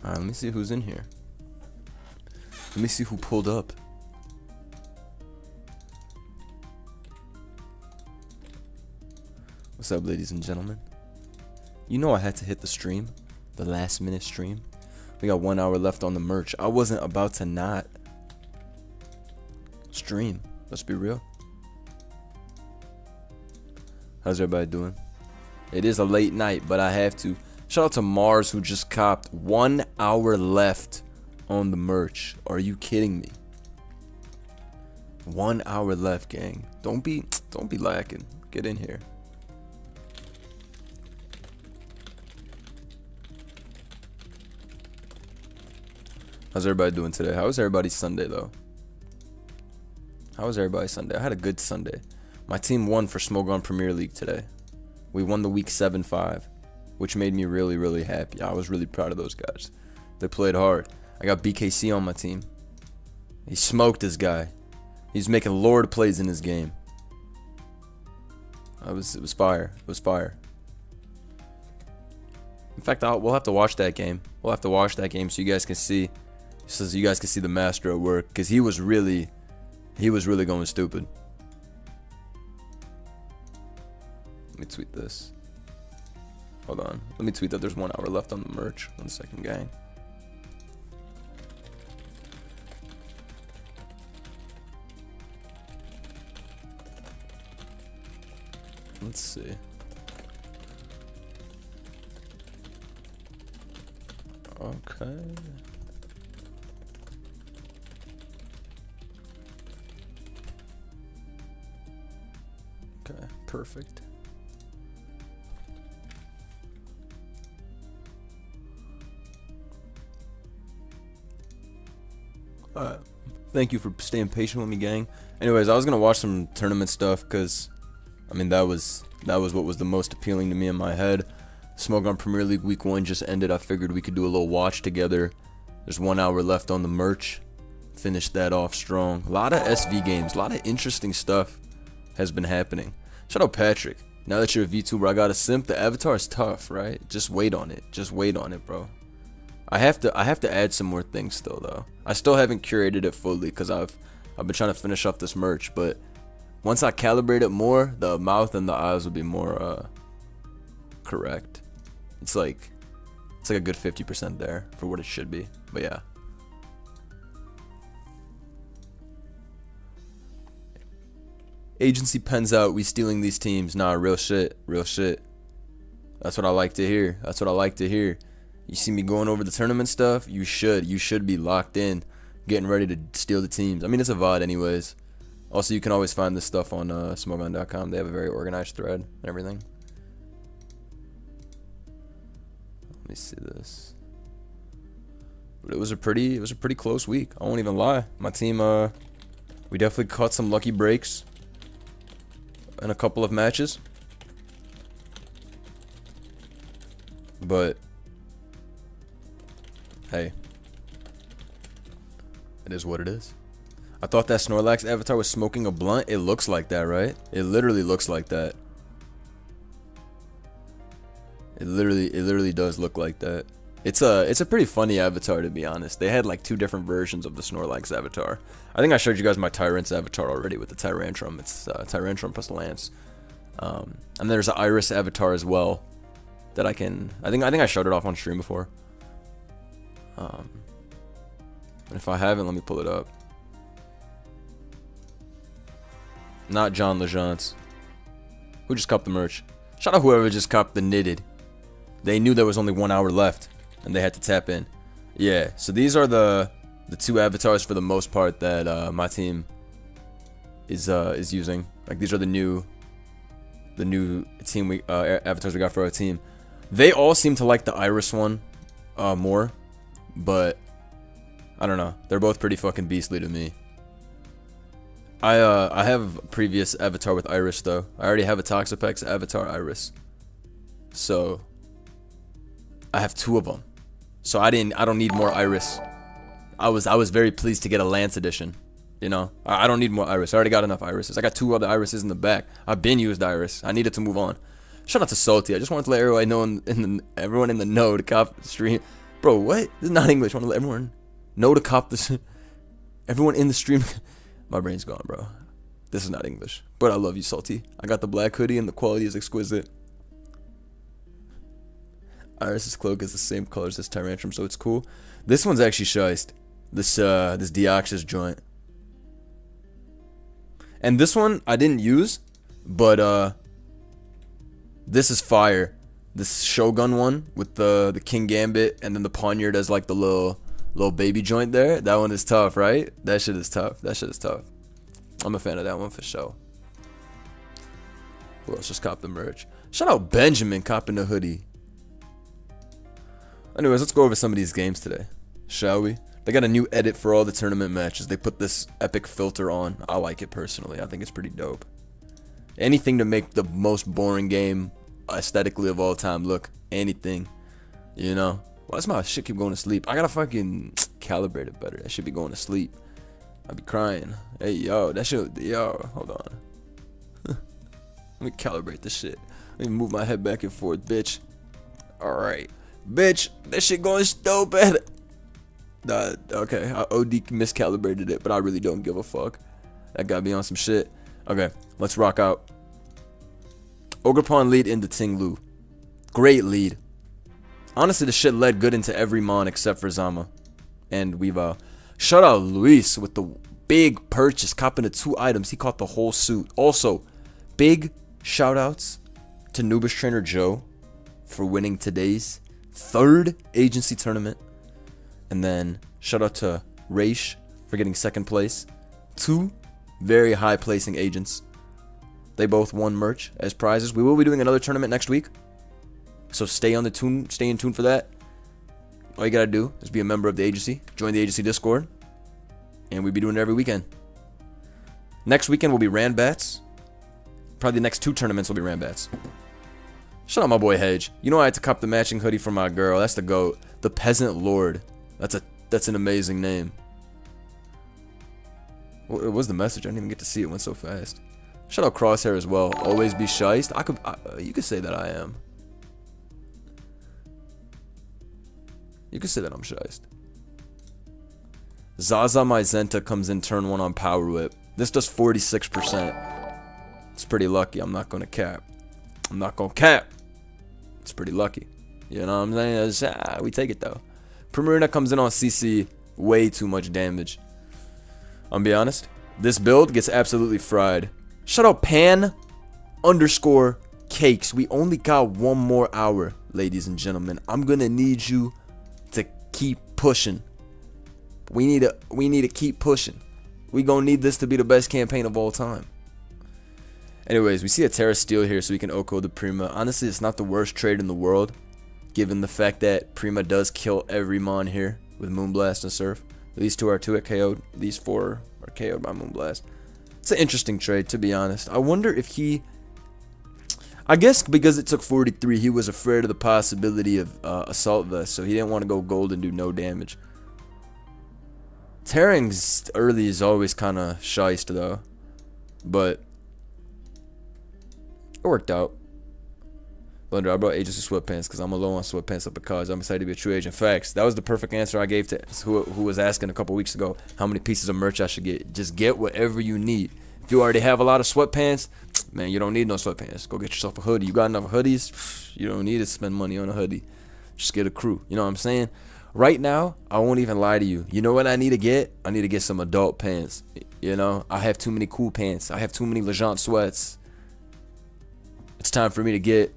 Alright, let me see who's in here. Let me see who pulled up. What's up, ladies and gentlemen? You know I had to hit the stream. The last minute stream. We got 1 hour left on the merch. I wasn't about to not stream. Let's be real. How's everybody doing? It is a late night, but I have to. Shout out to Mars who just copped 1 hour left on the merch. Are you kidding me? 1 hour left, gang. Don't be lacking. Get in here. How's everybody doing today? How was everybody's Sunday though? How was everybody's Sunday? I had a good Sunday. My team won for Smogon Premier League today. We won the week 7-5, which made me really, really happy. I was really proud of those guys. They played hard. I got BKC on my team. He smoked this guy. He's making lord plays in this game. It was fire. It was fire. In fact, we'll have to watch that game. We'll have to watch that game so you guys can see. So you guys can see the master at work, because he was really going stupid. Let me tweet this. Hold on. Let me tweet that there's 1 hour left on the merch. 1 second, gang. Let's see. Okay. Okay, perfect. Alright. Thank you for staying patient with me, gang. Anyways, I was gonna watch some tournament stuff because, I mean, that was what was the most appealing to me in my head. Smogon Premier League Week 1 just ended. I figured we could do a little watch together. There's 1 hour left on the merch. Finish that off strong. A lot of SV games, a lot of interesting stuff has been happening. Shout out Patrick. Now that you're a VTuber, I got a simp. The avatar is tough, right? Just wait on it. Just wait on it, bro. I have to add some more things still though. I still haven't curated it fully because I've been trying to finish off this merch, but once I calibrate it more, the mouth and the eyes will be more correct. It's like a good 50% there for what it should be. But yeah. Agency pens out, we stealing these teams. Nah, real shit. Real shit. That's what I like to hear. That's what I like to hear. You see me going over the tournament stuff? You should be locked in, getting ready to steal the teams. I mean, it's a VOD anyways. Also, you can always find this stuff on Smogon.com. They have a very organized thread and everything. Let me see this. But it was a pretty close week. I won't even lie. My team, we definitely caught some lucky breaks in a couple of matches. But hey, it is what it is. I thought that Snorlax avatar was smoking a blunt. It looks like that, right? It literally looks like that. It literally does look like that. It's a pretty funny avatar, to be honest. They had like 2 different versions of the Snorlax avatar. I think I showed you guys my Tyrant's avatar already with the Tyrantrum. It's Tyrantrum plus Lance. And there's an Iris avatar as well that I think I showed it off on stream before. And if I haven't, let me pull it up. Not John Legence. Who just copped the merch? Shout out whoever just copped the knitted. They knew there was only 1 hour left, and they had to tap in. Yeah, so these are the 2 avatars for the most part that my team is using. Like, these are the new team avatars we got for our team. They all seem to like the Iris one more, but I don't know. They're both pretty fucking beastly to me. I have a previous avatar with Iris though. I already have a Toxapex avatar Iris, so I have 2 of them. So I don't need more Iris. I was very pleased to get a Lance edition. You know, I don't need more Iris. I already got enough Irises. I got 2 other Irises in the back. I've been used Iris. I needed to move on. Shout out to Salty. I just wanted to let everyone know everyone in the know to cop stream. Bro, what? This is not English. I want to let everyone know to cop this. Everyone in the stream. My brain's gone, bro. This is not English. But I love you, Salty. I got the black hoodie and the quality is exquisite. Iris's cloak is the same color as this Tyrantrum, so it's cool. This one's actually shiced. This Deoxys joint. And this one I didn't use, but this is fire. This Shogun one with the King Gambit and then the Poniard as like the little baby joint there. That one is tough, right? That shit is tough. That shit is tough. I'm a fan of that one for sure. Who else just copped the merch? Shout out Benjamin copping the hoodie. Anyways, let's go over some of these games today, shall we? They got a new edit for all the tournament matches. They put this epic filter on. I like it personally. I think it's pretty dope. Anything to make the most boring game aesthetically of all time look. Anything, you know. Why does my shit keep going to sleep? I gotta fucking calibrate it better. That should be going to sleep. I'd be crying. Hey, yo, that shit, yo, hold on. Let me calibrate this shit. Let me move my head back and forth, bitch. Alright. Bitch, that shit going so bad. Okay, I OD miscalibrated it, but I really don't give a fuck. That got me on some shit. Okay, let's rock out. Ogerpon lead into Tinglu. Great lead. Honestly, the shit led good into every mon except for Zama and Weavile. Shout out Luis with the big purchase, copping the 2 items. He caught the whole suit. Also, big shout outs to Noobish Trainer Joe for winning today's 3rd agency tournament. And then shout out to Raish for getting 2nd place. 2 very high placing agents. They both won merch as prizes. We will be doing another tournament next week, so stay in tune for that. All you gotta do is be a member of the agency, join the agency Discord, and we'll be doing it every weekend. Next weekend will be Ranbats. Probably the next 2 tournaments will be Ranbats. Shout out my boy Hedge. You know I had to cop the matching hoodie for my girl. That's the GOAT. The Peasant Lord. That's an amazing name. What was the message? I didn't even get to see it. It went so fast. Shout out Crosshair as well. Always be shiced. You could say that I am. You could say that I'm shiced. Zaza Myzenta comes in turn 1 on Power Whip. This does 46%. It's pretty lucky. I'm not gonna cap. I'm not gonna cap. It's pretty lucky. You know what I'm saying? We take it though. Primarina comes in on CC. Way too much damage. I'll be honest. This build gets absolutely fried. Shout out Pan _ Cakes. We only got 1 more hour, ladies and gentlemen. I'm gonna need you to keep pushing. We need to keep pushing. We gonna need this to be the best campaign of all time. Anyways, we see a Terra Steel here, so we can Oko the Prima. Honestly, it's not the worst trade in the world, given the fact that Prima does kill every mon here with Moonblast and Surf. These 2 are 2-hit KO'd. These 4 are KO'd by Moonblast. It's an interesting trade, to be honest. I wonder if he... I guess because it took 43, he was afraid of the possibility of Assault Vest, so he didn't want to go gold and do no damage. Terrang's early is always kind of shiced, though. But it worked out. Blender, I brought agency sweatpants because I'm low on sweatpants up at college. I'm excited to be a true agent. Facts. That was the perfect answer I gave to who was asking a couple weeks ago how many pieces of merch I should get. Just get whatever you need. If you already have a lot of sweatpants, man, you don't need no sweatpants. Go get yourself a hoodie. You got enough hoodies? You don't need to spend money on a hoodie. Just get a crew. You know what I'm saying? Right now, I won't even lie to you. You know what I need to get? I need to get some adult pants. You know, I have too many cool pants. I have too many Legend sweats. It's time for me to get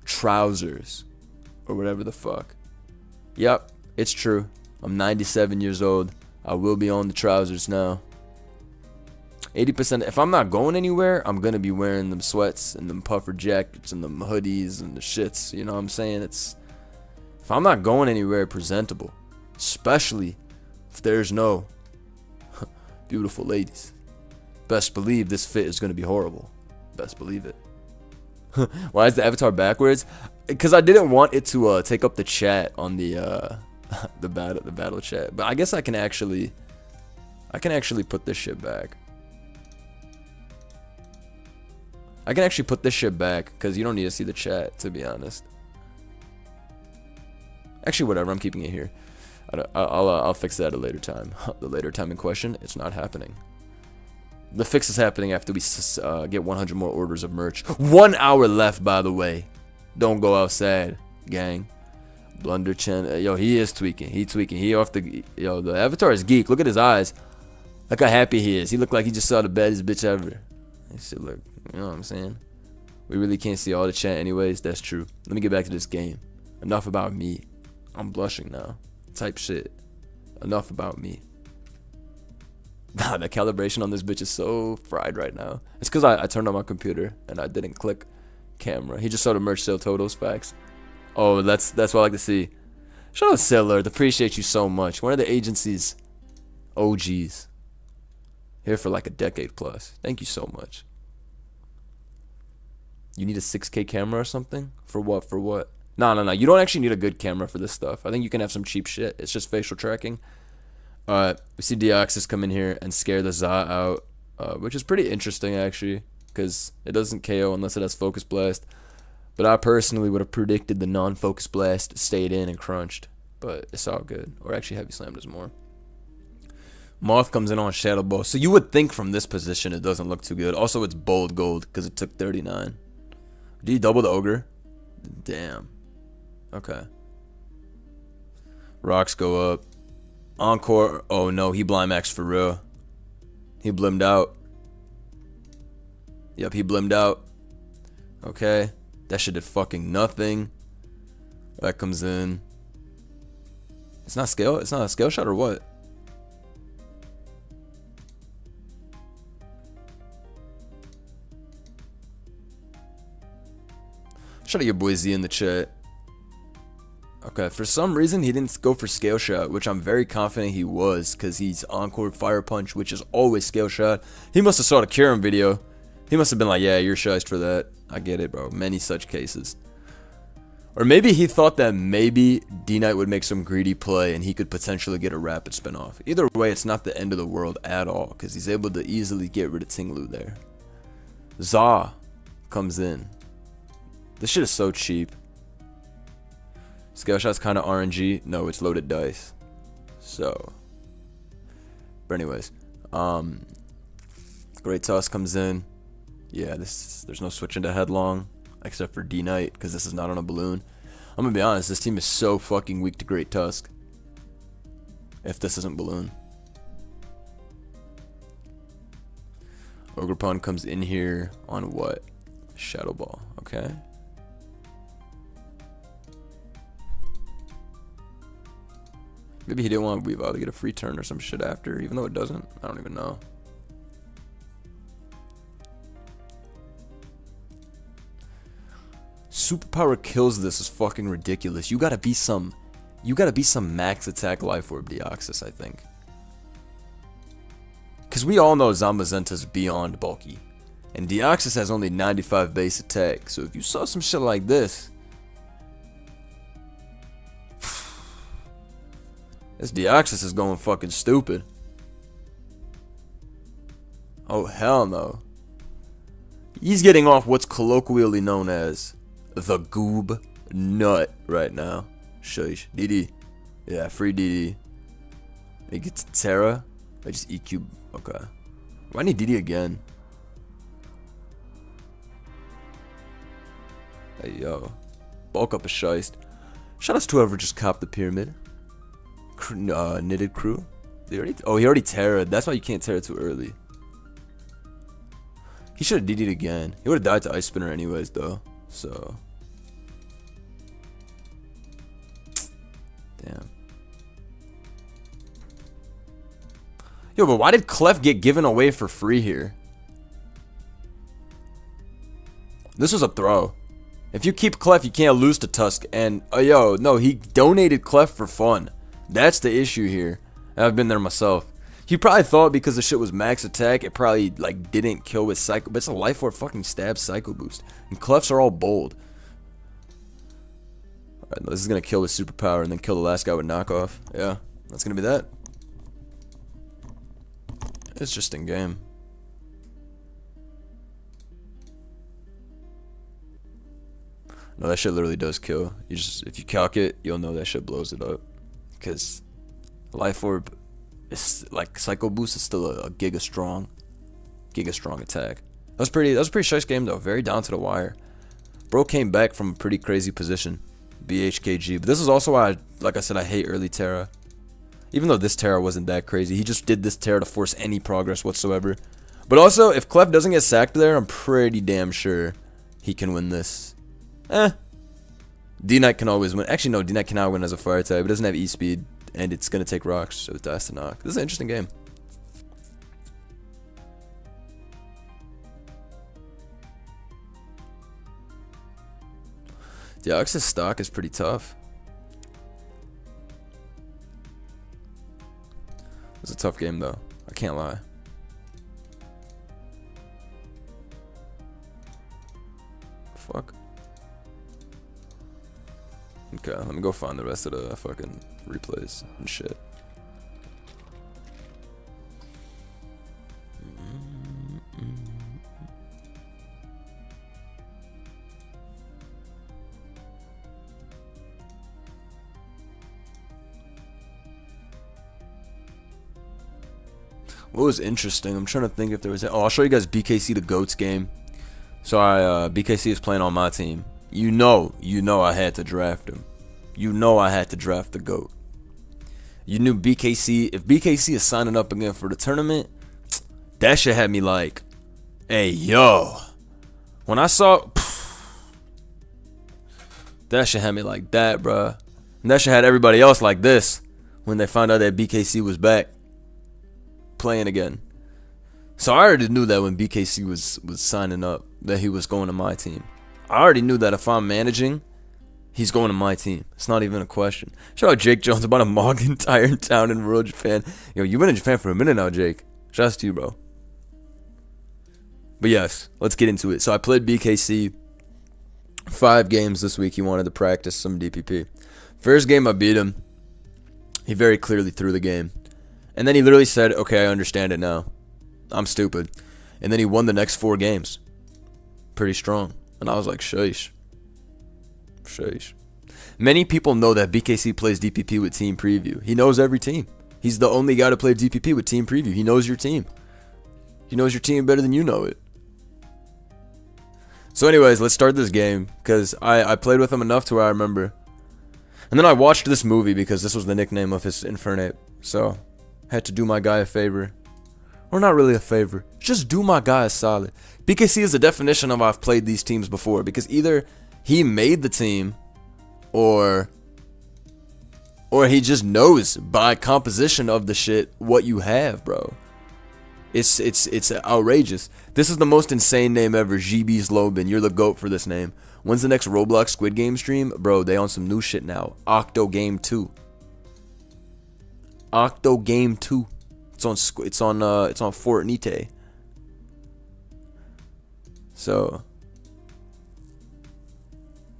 trousers or whatever the fuck. Yep, it's true. I'm 97 years old. I will be on the trousers now. 80%. If I'm not going anywhere, I'm gonna be wearing them sweats and them puffer jackets and them hoodies and the shits. You know what I'm saying? If I'm not going anywhere presentable, especially if there's no beautiful ladies, best believe this fit is gonna be horrible. Best believe it. Why is the avatar backwards? Because I didn't want it to take up the chat on the the battle chat. But I guess I can actually put this shit back. I can actually put this shit back because you don't need to see the chat, to be honest. Actually, whatever. I'm keeping it here. I'll fix that at a later time. The later time in question, it's not happening. The fix is happening after we get 100 more orders of merch. 1 hour left, by the way. Don't go outside, gang. Blunder Chen. Yo, he is tweaking. He tweaking. He off the... Yo, the avatar is geek. Look at his eyes. Look how happy he is. He looked like he just saw the baddest bitch ever. He should look... You know what I'm saying? We really can't see all the chat anyways. That's true. Let me get back to this game. Enough about me. I'm blushing now. Type shit. Enough about me. Nah, the calibration on this bitch is so fried right now. It's because I turned on my computer and I didn't click camera. He just saw the merch sale totals facts. Oh, that's what I like to see. Shout out Seller. Appreciate you so much. One of the agency's OGs. Here for like a decade plus. Thank you so much. You need a 6K camera or something? For what? For what? No. You don't actually need a good camera for this stuff. I think you can have some cheap shit. It's just facial tracking. We see Deoxys come in here and scare the Za out, which is pretty interesting actually, because it doesn't KO unless it has Focus Blast. But I personally would have predicted the non-Focus Blast stayed in and crunched, but it's all good. Or actually Heavy Slammed is more. Moth comes in on Shadow Ball, so you would think from this position it doesn't look too good. Also, it's bold gold because it took 39. Do you double the Ogre? Damn. Okay. Rocks go up. Encore. Oh no, he blind maxed for real. He blimmed out. Yep, he blimmed out. Okay. That shit did fucking nothing. That comes in. It's not scale. It's not a scale shot or what? Shout out your boy Z in the chat. Okay, for some reason he didn't go for scale shot, which I'm very confident he was, because he's Encore Fire Punch, which is always scale shot. He must have saw the Kirin video. He must have been like, yeah, you're shized for that. I get it, bro. Many such cases. Or maybe he thought that maybe D-Knight would make some greedy play and he could potentially get a rapid spin-off. Either way, it's not the end of the world at all, because he's able to easily get rid of Tinglu there. Za comes in. This shit is so cheap. Scale shot's kind of RNG. No, it's loaded dice. So. But anyways. Great Toss comes in. Yeah, there's no switching to headlong. Except for D-Knight, because this is not on a balloon. I'm gonna be honest, this team is so fucking weak to Great Tusk. If this isn't balloon. Ogerpon comes in here on what? Shadow Ball, okay. Maybe he didn't want Weavile to get a free turn or some shit after, even though it doesn't. I don't even know. Superpower kills this is fucking ridiculous. You gotta be some max attack life orb Deoxys, I think. Cause we all know Zamazenta's beyond bulky. And Deoxys has only 95 base attack. So if you saw some shit like this. This Deoxys is going fucking stupid. Oh hell no. He's getting off what's colloquially known as the goob nut right now. Shush. DD. Yeah, free DD. He gets Terra. I just EQ. Okay. Why need DD again? Hey yo. Bulk up a shiest. Shout out to whoever just copped the pyramid. Knitted crew. He already Terra'd. That's why you can't Terra too early. He should have DD'd again. He would have died to Ice Spinner anyways though. So. Damn. Yo, but why did Clef get given away for free here? This was a throw. If you keep Clef, you can't lose to Tusk. And, yo, no, he donated Clef for fun. That's the issue here. I've been there myself. He probably thought because the shit was max attack, it probably, like, didn't kill with Psycho. But it's a Life Orb fucking stab Psycho Boost. And Clefs are all bold. Alright, this is gonna kill with Superpower and then kill the last guy with Knockoff. Yeah, that's gonna be that. It's just in game. No, that shit literally does kill. You just, if you calc it, you'll know that shit blows it up. Because Life Orb is like Psycho Boost is still a giga strong attack. That was a pretty shice game though. Very down to the wire. Bro came back from a pretty crazy position. BHKG. But this is also why, like I said, I hate early Terra. Even though this Terra wasn't that crazy. He just did this Terra to force any progress whatsoever. But also, if Clef doesn't get sacked there, I'm pretty damn sure he can win this. D-Knight can always win. Actually, no, D-Knight cannot win as a fire type. It doesn't have E-speed, and it's going to take rocks, so it dies to knock. This is an interesting game. The Ox's stock is pretty tough. It's a tough game, though. I can't lie. Fuck. Okay, let me go find the rest of the fucking replays and shit. What was interesting? I'm trying to think if there was. Oh, I'll show you guys BKC the GOATs game. So BKC is playing on my team. You know I had to draft him. You know I had to draft the GOAT. You knew BKC. If BKC is signing up again for the tournament, that shit had me like, hey yo. When I saw, that shit had me like that, bruh. And that shit had everybody else like this when they found out that BKC was back playing again. So I already knew that when BKC was signing up that he was going to my team. I already knew that if I'm managing, he's going to my team. It's not even a question. Shout out Jake Jones about a Smogon tire in town in rural Japan. Yo, you've been in Japan for a minute now, Jake. Shout out to you, bro. But yes, let's get into it. So I played BKC 5 games this week. He wanted to practice some DPP. First game I beat him. He very clearly threw the game. And then he literally said, okay, I understand it now. I'm stupid. And then he won the next 4 games. Pretty strong. And I was like, sheesh. Sheesh. Many people know that BKC plays DPP with Team Preview. He knows every team. He's the only guy to play DPP with Team Preview. He knows your team. He knows your team better than you know it. So anyways, let's start this game. Because I played with him enough to where I remember. And then I watched this movie because this was the nickname of his Infernape. So, had to do my guy a favor. Or not really a favor. Just do my guy a solid. BKC is the definition of I've played these teams before. Because either he made the team or he just knows by composition of the shit what you have, bro. It's outrageous. This is the most insane name ever. GB's Lobin. You're the GOAT for this name. When's the next Roblox Squid Game stream? Bro, they on some new shit now. Octo Game 2. Octo Game 2. It's on Fortnite. So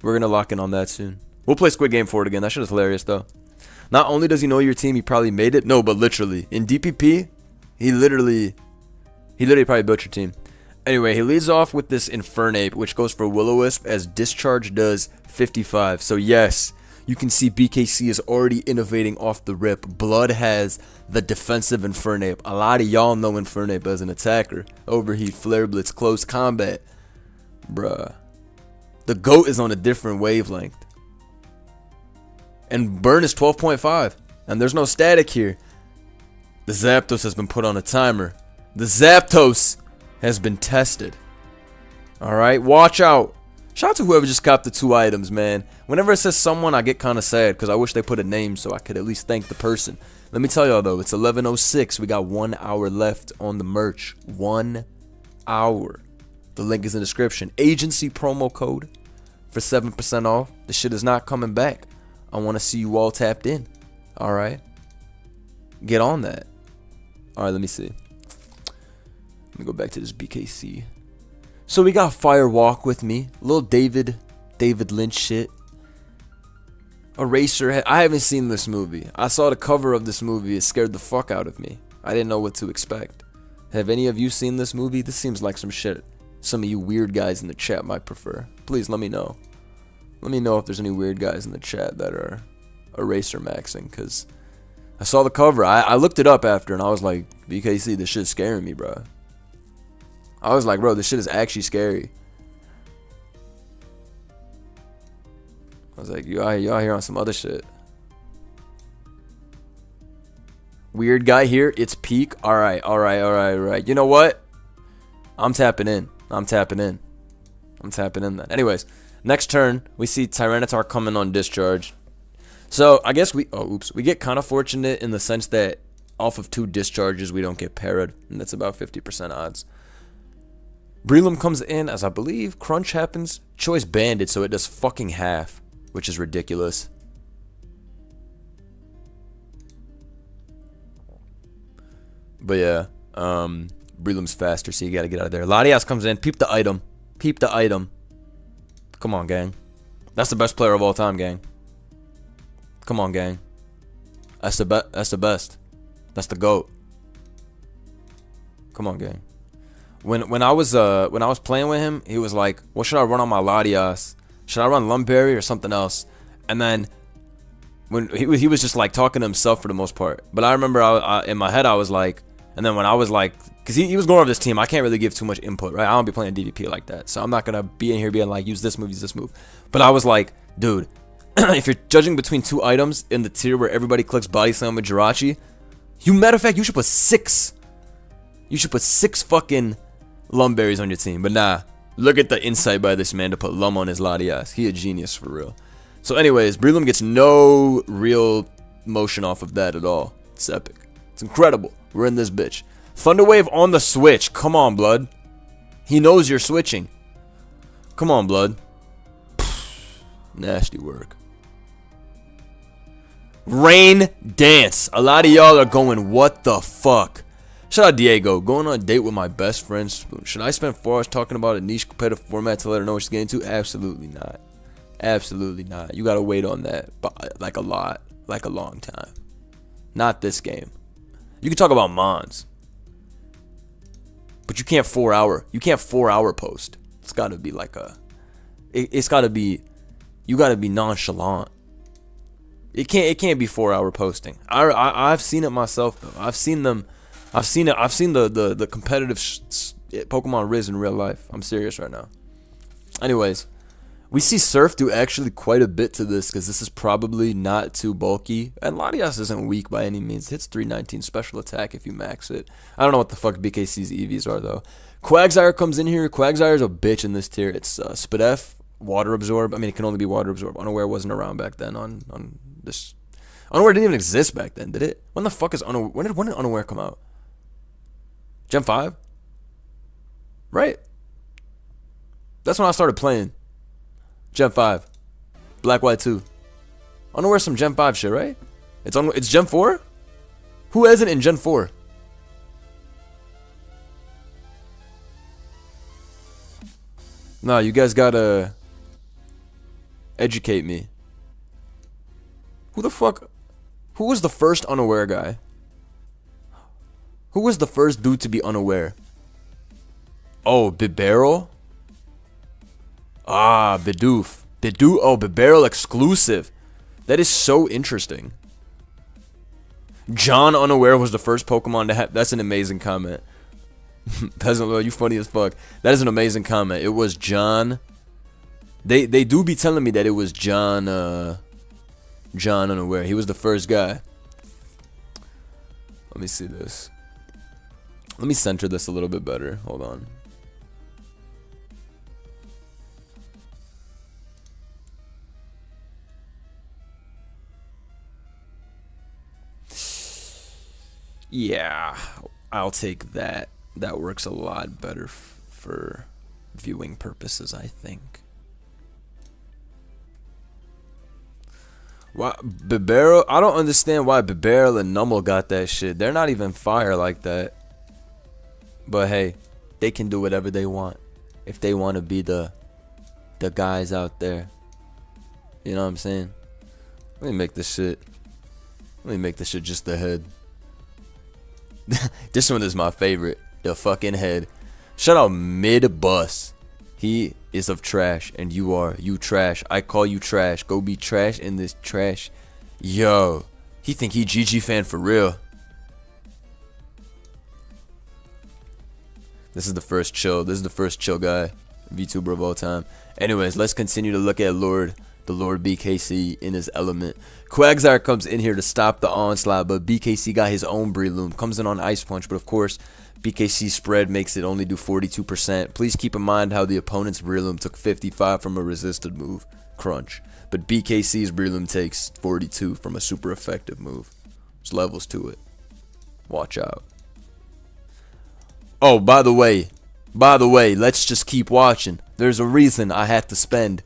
we're gonna lock in on that soon. We'll play Squid Game for it again. That shit is hilarious though. Not only does he know your team, he probably made it. No, but literally in DPP, he literally probably built your team. Anyway, he leads off with this Infernape, which goes for Will-O-Wisp as Discharge does 55. So yes, you can see BKC is already innovating off the rip. Blood has the defensive Infernape. A lot of y'all know Infernape as an attacker. Overheat, Flare Blitz, Close Combat. Bruh. The GOAT is on a different wavelength. And burn is 12.5. And there's no static here. The Zapdos has been put on a timer. The Zapdos has been tested. Alright, watch out. Shout out to whoever just copped the 2 items, man. Whenever it says someone, I get kind of sad because I wish they put a name so I could at least thank the person. Let me tell y'all though, it's 11:06. We got 1 hour left on the merch. 1 hour. The link is in the description. Agency promo code for 7% off. The shit is not coming back. I want to see you all tapped in. Alright. Get on that. Alright, let me see. Let me go back to this BKC. So we got Firewalk with me. Little David Lynch shit. Eraser. I haven't seen this movie. I saw the cover of this movie. It scared the fuck out of me. I didn't know what to expect. Have any of you seen this movie? This seems like some shit some of you weird guys in the chat might prefer. Please let me know. Let me know if there's any weird guys in the chat that are eraser maxing, because I saw the cover. I looked it up after, and I was like, BKC, this shit's scaring me, bro. I was like, bro, this shit is actually scary. I was like, you out here on some other shit. Weird guy here. It's peak. All right. You know what? I'm tapping in then. Anyways, next turn, we see Tyranitar coming on discharge. So, I guess we get kind of fortunate in the sense that off of 2 discharges, we don't get parried. And that's about 50% odds. Breloom comes in, as I believe Crunch happens. Choice Banded, so it does fucking half, which is ridiculous. But yeah, Breloom's faster, so you gotta get out of there. Latias comes in, peep the item. Come on, gang. That's the best player of all time, gang. Come on, gang. That's the best. That's the GOAT. Come on, gang. When I was playing with him, he was like, "What should I run on my Latias? Should I run Lumberry or something else?" And then when he was just like talking to himself for the most part. But I remember in my head I was like, and then when I was like, because he was going over this team, I can't really give too much input, right? I don't be playing DVP like that, so I'm not gonna be in here being like, use this move. But I was like, dude, if you're judging between 2 items in the tier where everybody clicks Body Slam with Jirachi, matter of fact, you should put 6. You should put 6 fucking Lumberries on your team. But nah, look at the insight by this man to put Lum on his Latias. He a genius for real. So anyways, Breloom gets no real motion off of that at all. It's epic. It's incredible. We're in this bitch. Thunder Wave on the switch. Come on, blood. He knows you're switching. Come on, blood. Nasty work. Rain Dance. A lot of y'all are going, what the fuck? Shout out Diego. Going on a date with my best friend Spoon. Should I spend 4 hours talking about a niche competitive format to let her know what she's getting into? Absolutely not. Absolutely not. You gotta wait on that, but like a long time. Not this game. You can talk about Mons, but you can't 4 hour. You can't 4 hour post. It's gotta be like a. It's gotta be. You gotta be nonchalant. It can't be 4 hour posting. I've seen it myself though. I've seen them. I've seen it. I've seen the competitive Pokemon Riz in real life. I'm serious right now. Anyways. We see Surf do actually quite a bit to this because this is probably not too bulky. And Latias isn't weak by any means. Hits 319 special attack if you max it. I don't know what the fuck BKC's EVs are though. Quagsire comes in here. Quagsire's a bitch in this tier. It's Spadef, Water Absorb. I mean, it can only be Water Absorb. Unaware wasn't around back then on this. Unaware didn't even exist back then, did it? When the fuck is Unaware? When did Unaware come out? Gen 5? Right? That's when I started playing. Gen 5. Black White 2. Unaware some Gen 5 shit, right? It's Gen 4? Who has it in Gen 4? Nah, you guys gotta educate me. Who the fuck? Who was the first Unaware guy? Who was the first dude to be Unaware? Oh, Bibarel? Ah, Bidoof. Oh, Bibarel exclusive. That is so interesting. John Unaware was the first Pokemon to have. That's an amazing comment. Peasant, you funny as fuck. That is an amazing comment. It was John. They do be telling me that it was John. John Unaware. He was the first guy. Let me see this. Let me center this a little bit better. Hold on. Yeah, I'll take that. That works a lot better for viewing purposes, I think. Why Bibarel? I don't understand why Bibarel and Numel got that shit. They're not even fire like that. But hey, they can do whatever they want if they want to be the guys out there. You know what I'm saying? Let me make this shit just the head. This one is my favorite. The fucking head. Shout out Mid Bus. He is of trash, and you trash. I call you trash. Go be trash in this trash. Yo, he think he GG fan for real. This is the first chill. This is the first chill guy VTuber of all time. Anyways, let's continue to look at the Lord BKC in his element. Quagsire comes in here to stop the onslaught, but BKC got his own Breloom. Comes in on Ice Punch, but of course, BKC's spread makes it only do 42%. Please keep in mind how the opponent's Breloom took 55 from a resisted move, Crunch. But BKC's Breloom takes 42 from a super effective move. There's levels to it. Watch out. Oh, by the way, let's just keep watching. There's a reason I had to spend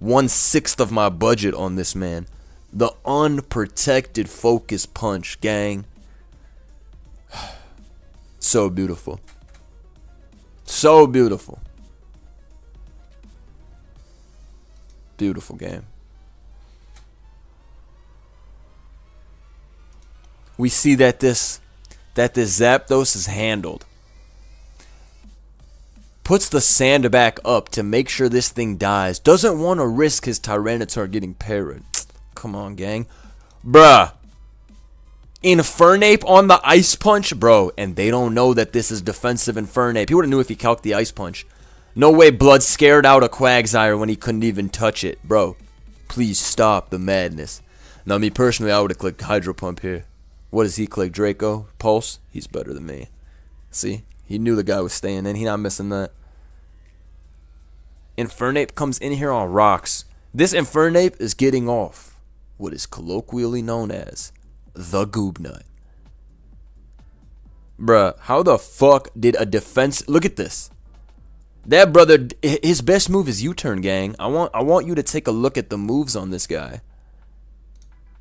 1/6 of my budget on this man. The unprotected focus punch, gang. So beautiful. So beautiful. Beautiful game. We see that this Zapdos is handled. Puts the sand back up to make sure this thing dies. Doesn't want to risk his Tyranitar getting parried. Come on, gang. Bruh. Infernape on the Ice Punch? Bro, and they don't know that this is defensive Infernape. He would have knew if he calced the Ice Punch. No way Blood scared out a Quagsire when he couldn't even touch it. Bro, please stop the madness. Now, me personally, I would have clicked Hydro Pump here. What does he click? Draco? Pulse? He's better than me. See? He knew the guy was staying in. He not missing that. Infernape comes in here on rocks. This Infernape is getting off what is colloquially known as the Goob Nut. Bruh, how the fuck did a defense... Look at this. That brother, his best move is U-turn, gang. I want you to take a look at the moves on this guy.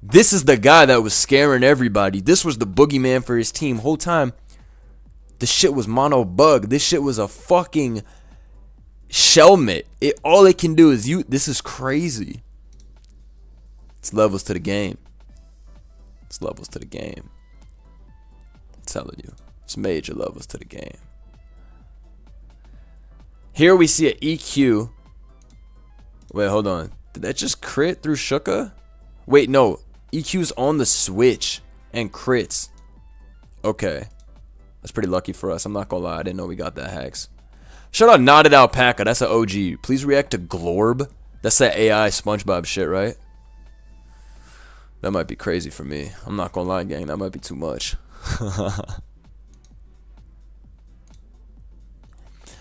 This is the guy that was scaring everybody. This was the boogeyman for his team. Whole time, this shit was mono bug. This shit was a fucking Shelmet. All it can do is this is crazy. It's levels to the game. It's levels to the game. I'm telling you. It's major levels to the game. Here we see an EQ. Wait, hold on. Did that just crit through Shuka? Wait, no. EQ's on the switch and crits. Okay. That's pretty lucky for us. I'm not gonna lie. I didn't know we got that hacks. Shout out Knotted Alpaca. That's an OG. Please react to Glorb. That's that AI SpongeBob shit, right? That might be crazy for me. I'm not gonna lie, gang. That might be too much.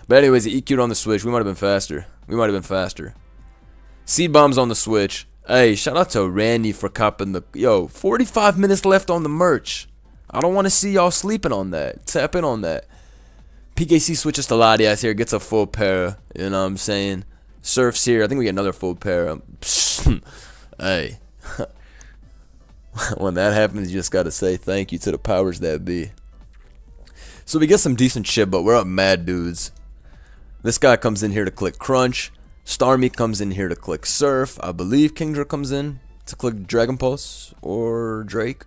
But anyways, he EQ'd on the switch. We might have been faster. Seed Bomb's on the switch. Hey, shout out to Randy for copping the... Yo, 45 minutes left on the merch. I don't want to see y'all sleeping on that. Tap in on that. PKC switches to Latias here. Gets a full pair. You know what I'm saying? Surf's here. I think we get another full pair. Hey. When that happens, you just got to say thank you to the powers that be. So we get some decent shit, but we're up mad dudes. This guy comes in here to click Crunch. Starmie comes in here to click Surf. I believe Kingdra comes in to click Dragon Pulse or Drake.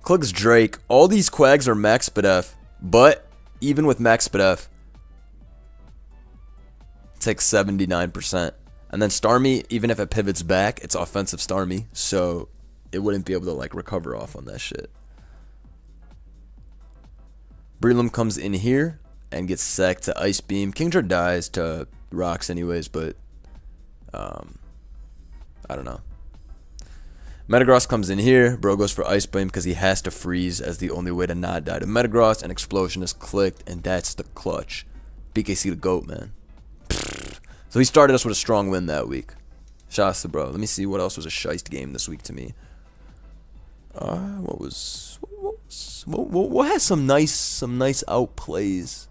Clicks Drake. All these Quags are max SPDF, but even with max SPDF, it takes 79%. And then Starmie, even if it pivots back, it's offensive Starmie, so it wouldn't be able to like recover off on that shit. Breloom comes in here and gets sacked to Ice Beam. Kingdra dies to Rocks anyways, but I don't know. Metagross comes in here. Bro goes for Ice Beam because he has to freeze as the only way to not die to Metagross. And Explosion is clicked, and that's the clutch. BKC the GOAT, man. So he started us with a strong win that week. Shouts to bro. Let me see what else was a shite game this week to me. What had some nice outplays?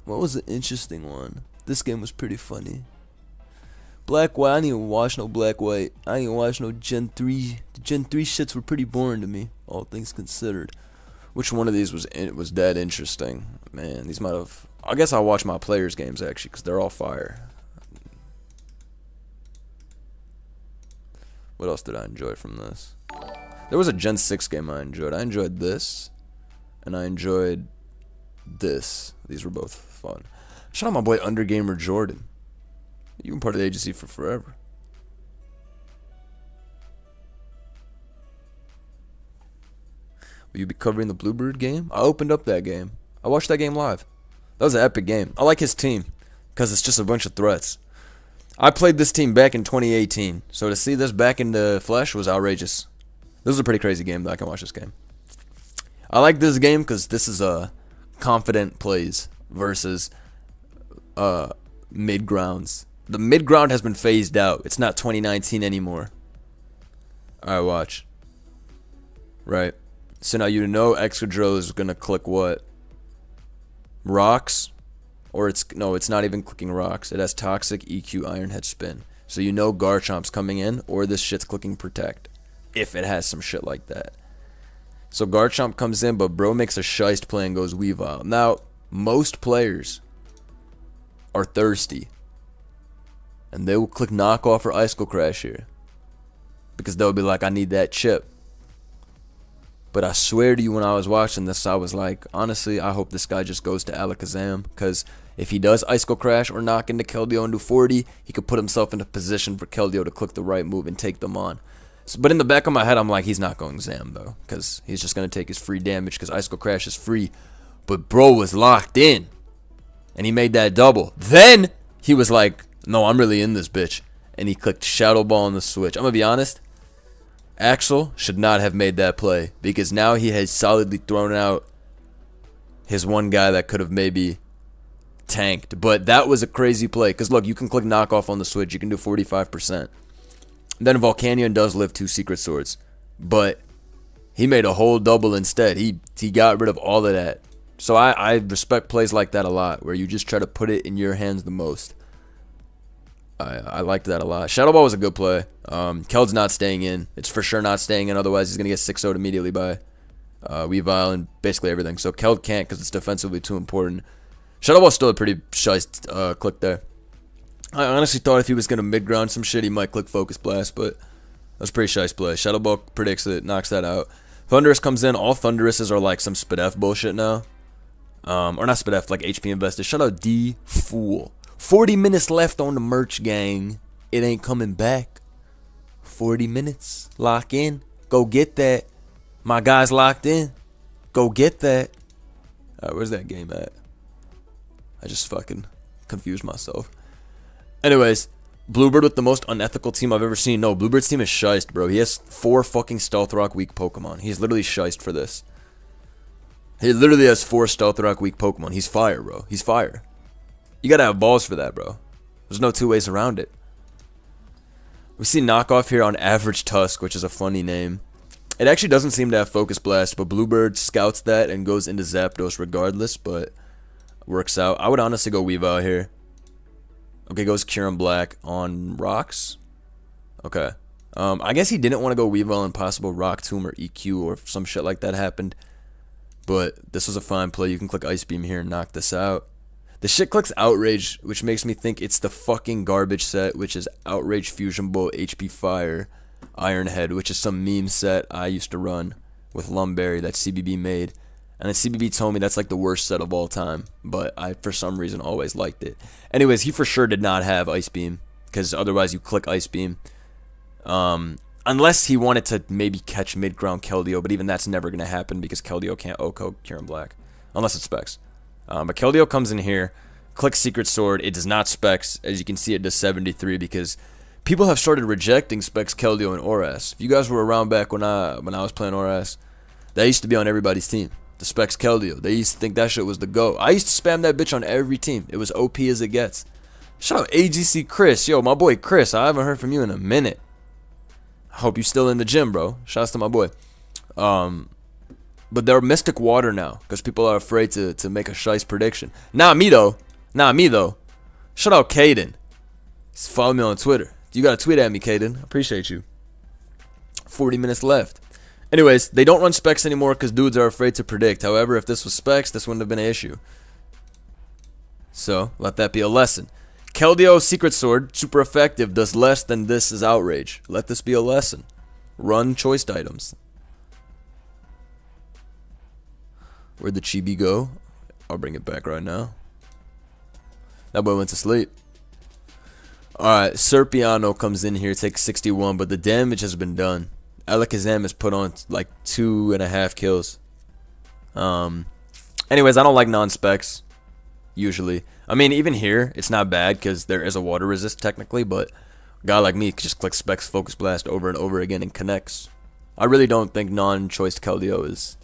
What was an interesting one? This game was pretty funny. Black White, I didn't even watch no Black White. I didn't even watch no Gen 3. The Gen 3 shits were pretty boring to me, all things considered. Which one of these was that interesting? Man, these might have... I guess I'll watch my players' games, actually, because they're all fire. What else did I enjoy from this? There was a Gen 6 game I enjoyed. I enjoyed this, and I enjoyed this. These were both fun. Shout out my boy Undergamer Jordan. You've been part of the agency for forever. Will you be covering the Bluebird game? I opened up that game. I watched that game live. That was an epic game. I like his team because it's just a bunch of threats. I played this team back in 2018, so to see this back in the flesh was outrageous. This is a pretty crazy game, though. I can watch this game. I like this game because this is a confident plays versus mid grounds. The mid ground has been phased out. It's not 2019 anymore. Alright, watch. Right. So now you know Excadrill is gonna click what? Rocks? Or it's not even clicking rocks. It has Toxic, EQ, Iron Head, Spin. So you know Garchomp's coming in, or this shit's clicking Protect. If it has some shit like that. So Garchomp comes in, but bro makes a shiest play and goes Weavile. Now, most players are thirsty. And they will click Knockoff or Icicle Crash here. Because they'll be like, I need that chip. But I swear to you, when I was watching this, I was like, honestly, I hope this guy just goes to Alakazam. Because if he does Icicle Crash or knock into Keldeo and do 40, he could put himself in a position for Keldeo to click the right move and take them on. So, but in the back of my head, I'm like, he's not going Zam, though. Because he's just going to take his free damage because Icicle Crash is free. But bro was locked in. And he made that double. Then he was like, no, I'm really in this bitch. And he clicked Shadow Ball on the switch. I'm going to be honest. Axel should not have made that play. Because now he has solidly thrown out his one guy that could have maybe tanked. But that was a crazy play. Because look, you can click Knockoff on the switch. You can do 45%. Then Volcanion does live 2 Secret Swords. But he made a whole double instead. He got rid of all of that. So I respect plays like that a lot. Where you just try to put it in your hands the most. I liked that a lot. Shadow Ball was a good play. Keld's not staying in. It's for sure not staying in. Otherwise, he's going to get 6-0'd immediately by Weavile and basically everything. So Keld can't because it's defensively too important. Shadow Ball's still a pretty shite click there. I honestly thought if he was going to mid-ground some shit, he might click Focus Blast, but that's a pretty shite play. Shadow Ball predicts it, knocks that out. Thundurus comes in. All Thunduruses are like some Spidef bullshit now. Or not Spidef, like HP invested. Shout out D Fool. 40 minutes left on the merch, gang. It ain't coming back. 40 minutes. Lock in. Go get that. My guy's locked in. Go get that. Where's that game at? I just fucking confused myself. Anyways, Bluebird with the most unethical team I've ever seen. No, Bluebird's team is shiced, bro. He has 4 fucking Stealth Rock weak Pokemon. He's literally shiced for this. He literally has 4 Stealth Rock weak Pokemon. He's fire, bro. He's fire. You gotta have balls for that, bro. There's no 2 ways around it. We see Knockoff here on Average Tusk, which is a funny name. It actually doesn't seem to have Focus Blast, but Bluebird scouts that and goes into Zapdos regardless, but works out. I would honestly go Weavile here. Okay, goes Kyurem Black on Rocks. Okay. I guess he didn't want to go Weavile and possible Rock Tomb or EQ or some shit like that happened. But this was a fine play. You can click Ice Beam here and knock this out. The shit clicks Outrage, which makes me think it's the fucking garbage set, which is Outrage, Fusion Bolt, HP Fire, Iron Head, which is some meme set I used to run with Lumberry that CBB made. And then CBB told me that's like the worst set of all time, but I, for some reason, always liked it. Anyways, he for sure did not have Ice Beam, because otherwise you click Ice Beam. Unless he wanted to maybe catch mid-ground Keldeo, but even that's never going to happen because Keldeo can't OHKO Kyurem Black. Unless it specs. But Keldeo comes in here, clicks Secret Sword. It does not specs. As you can see, it does 73 because people have started rejecting specs Keldeo and Oras. If you guys were around back when I was playing Oras, that used to be on everybody's team. The specs Keldeo. They used to think that shit was the GOAT. I used to spam that bitch on every team. It was OP as it gets. Shout out AGC Chris. Yo, my boy Chris. I haven't heard from you in a minute. I hope you still in the gym, bro. Shouts to my boy. But they're Mystic Water now because people are afraid to make a shice prediction. Not me, though. Not me, though. Shout out Caden. Follow me on Twitter. You got to tweet at me, Caden. Appreciate you. 40 minutes left. Anyways, they don't run specs anymore because dudes are afraid to predict. However, if this was specs, this wouldn't have been an issue. So, let that be a lesson. Keldeo Secret Sword, super effective, does less than this is Outrage. Let this be a lesson. Run choiced items. Where'd the Chibi go? I'll bring it back right now. That boy went to sleep. Alright, Serpiano comes in here, takes 61, but the damage has been done. Alakazam has put on like 2.5 kills. Anyways, I don't like non-specs, usually. I mean, even here, it's not bad because there is a water resist technically, but a guy like me just clicks specs Focus Blast over and over again and connects. I really don't think non-choice Keldeo is...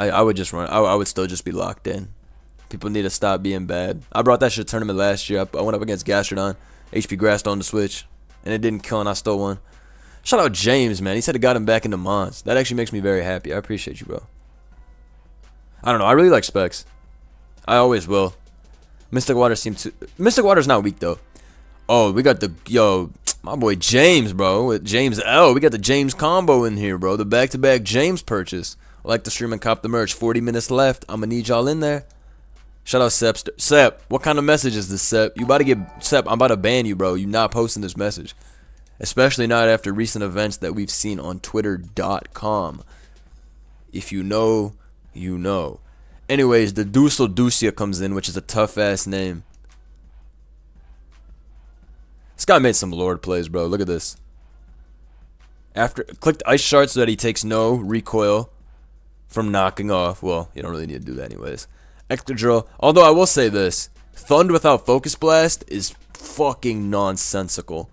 I would just run. I would still just be locked in. People need to stop being bad. I brought that shit tournament last year. I went up against Gastrodon. HP Grassed on the Switch. And it didn't kill and I stole one. Shout out James, man. He said it got him back into Mons. That actually makes me very happy. I appreciate you, bro. I don't know. I really like specs. I always will. Mystic Water seems to... Mystic Water's not weak, though. Oh, we got the... Yo, my boy James, bro. With James L. We got the James combo in here, bro. The back-to-back James purchase. I like the stream and cop the merch. 40 minutes left. I'm going to need y'all in there. Shout out Sep. Sep, what kind of message is this, Sep? You about to get... Sep, I'm about to ban you, bro. You not posting this message. Especially not after recent events that we've seen on Twitter.com. If you know, you know. Anyways, the Dusel comes in, which is a tough-ass name. This guy made some Lord plays, bro. Look at this. After clicked Ice Shard so that he takes no recoil from knocking off. Well, you don't really need to do that anyways. Excadrill. Although I will say this. Thund without Focus Blast is fucking nonsensical.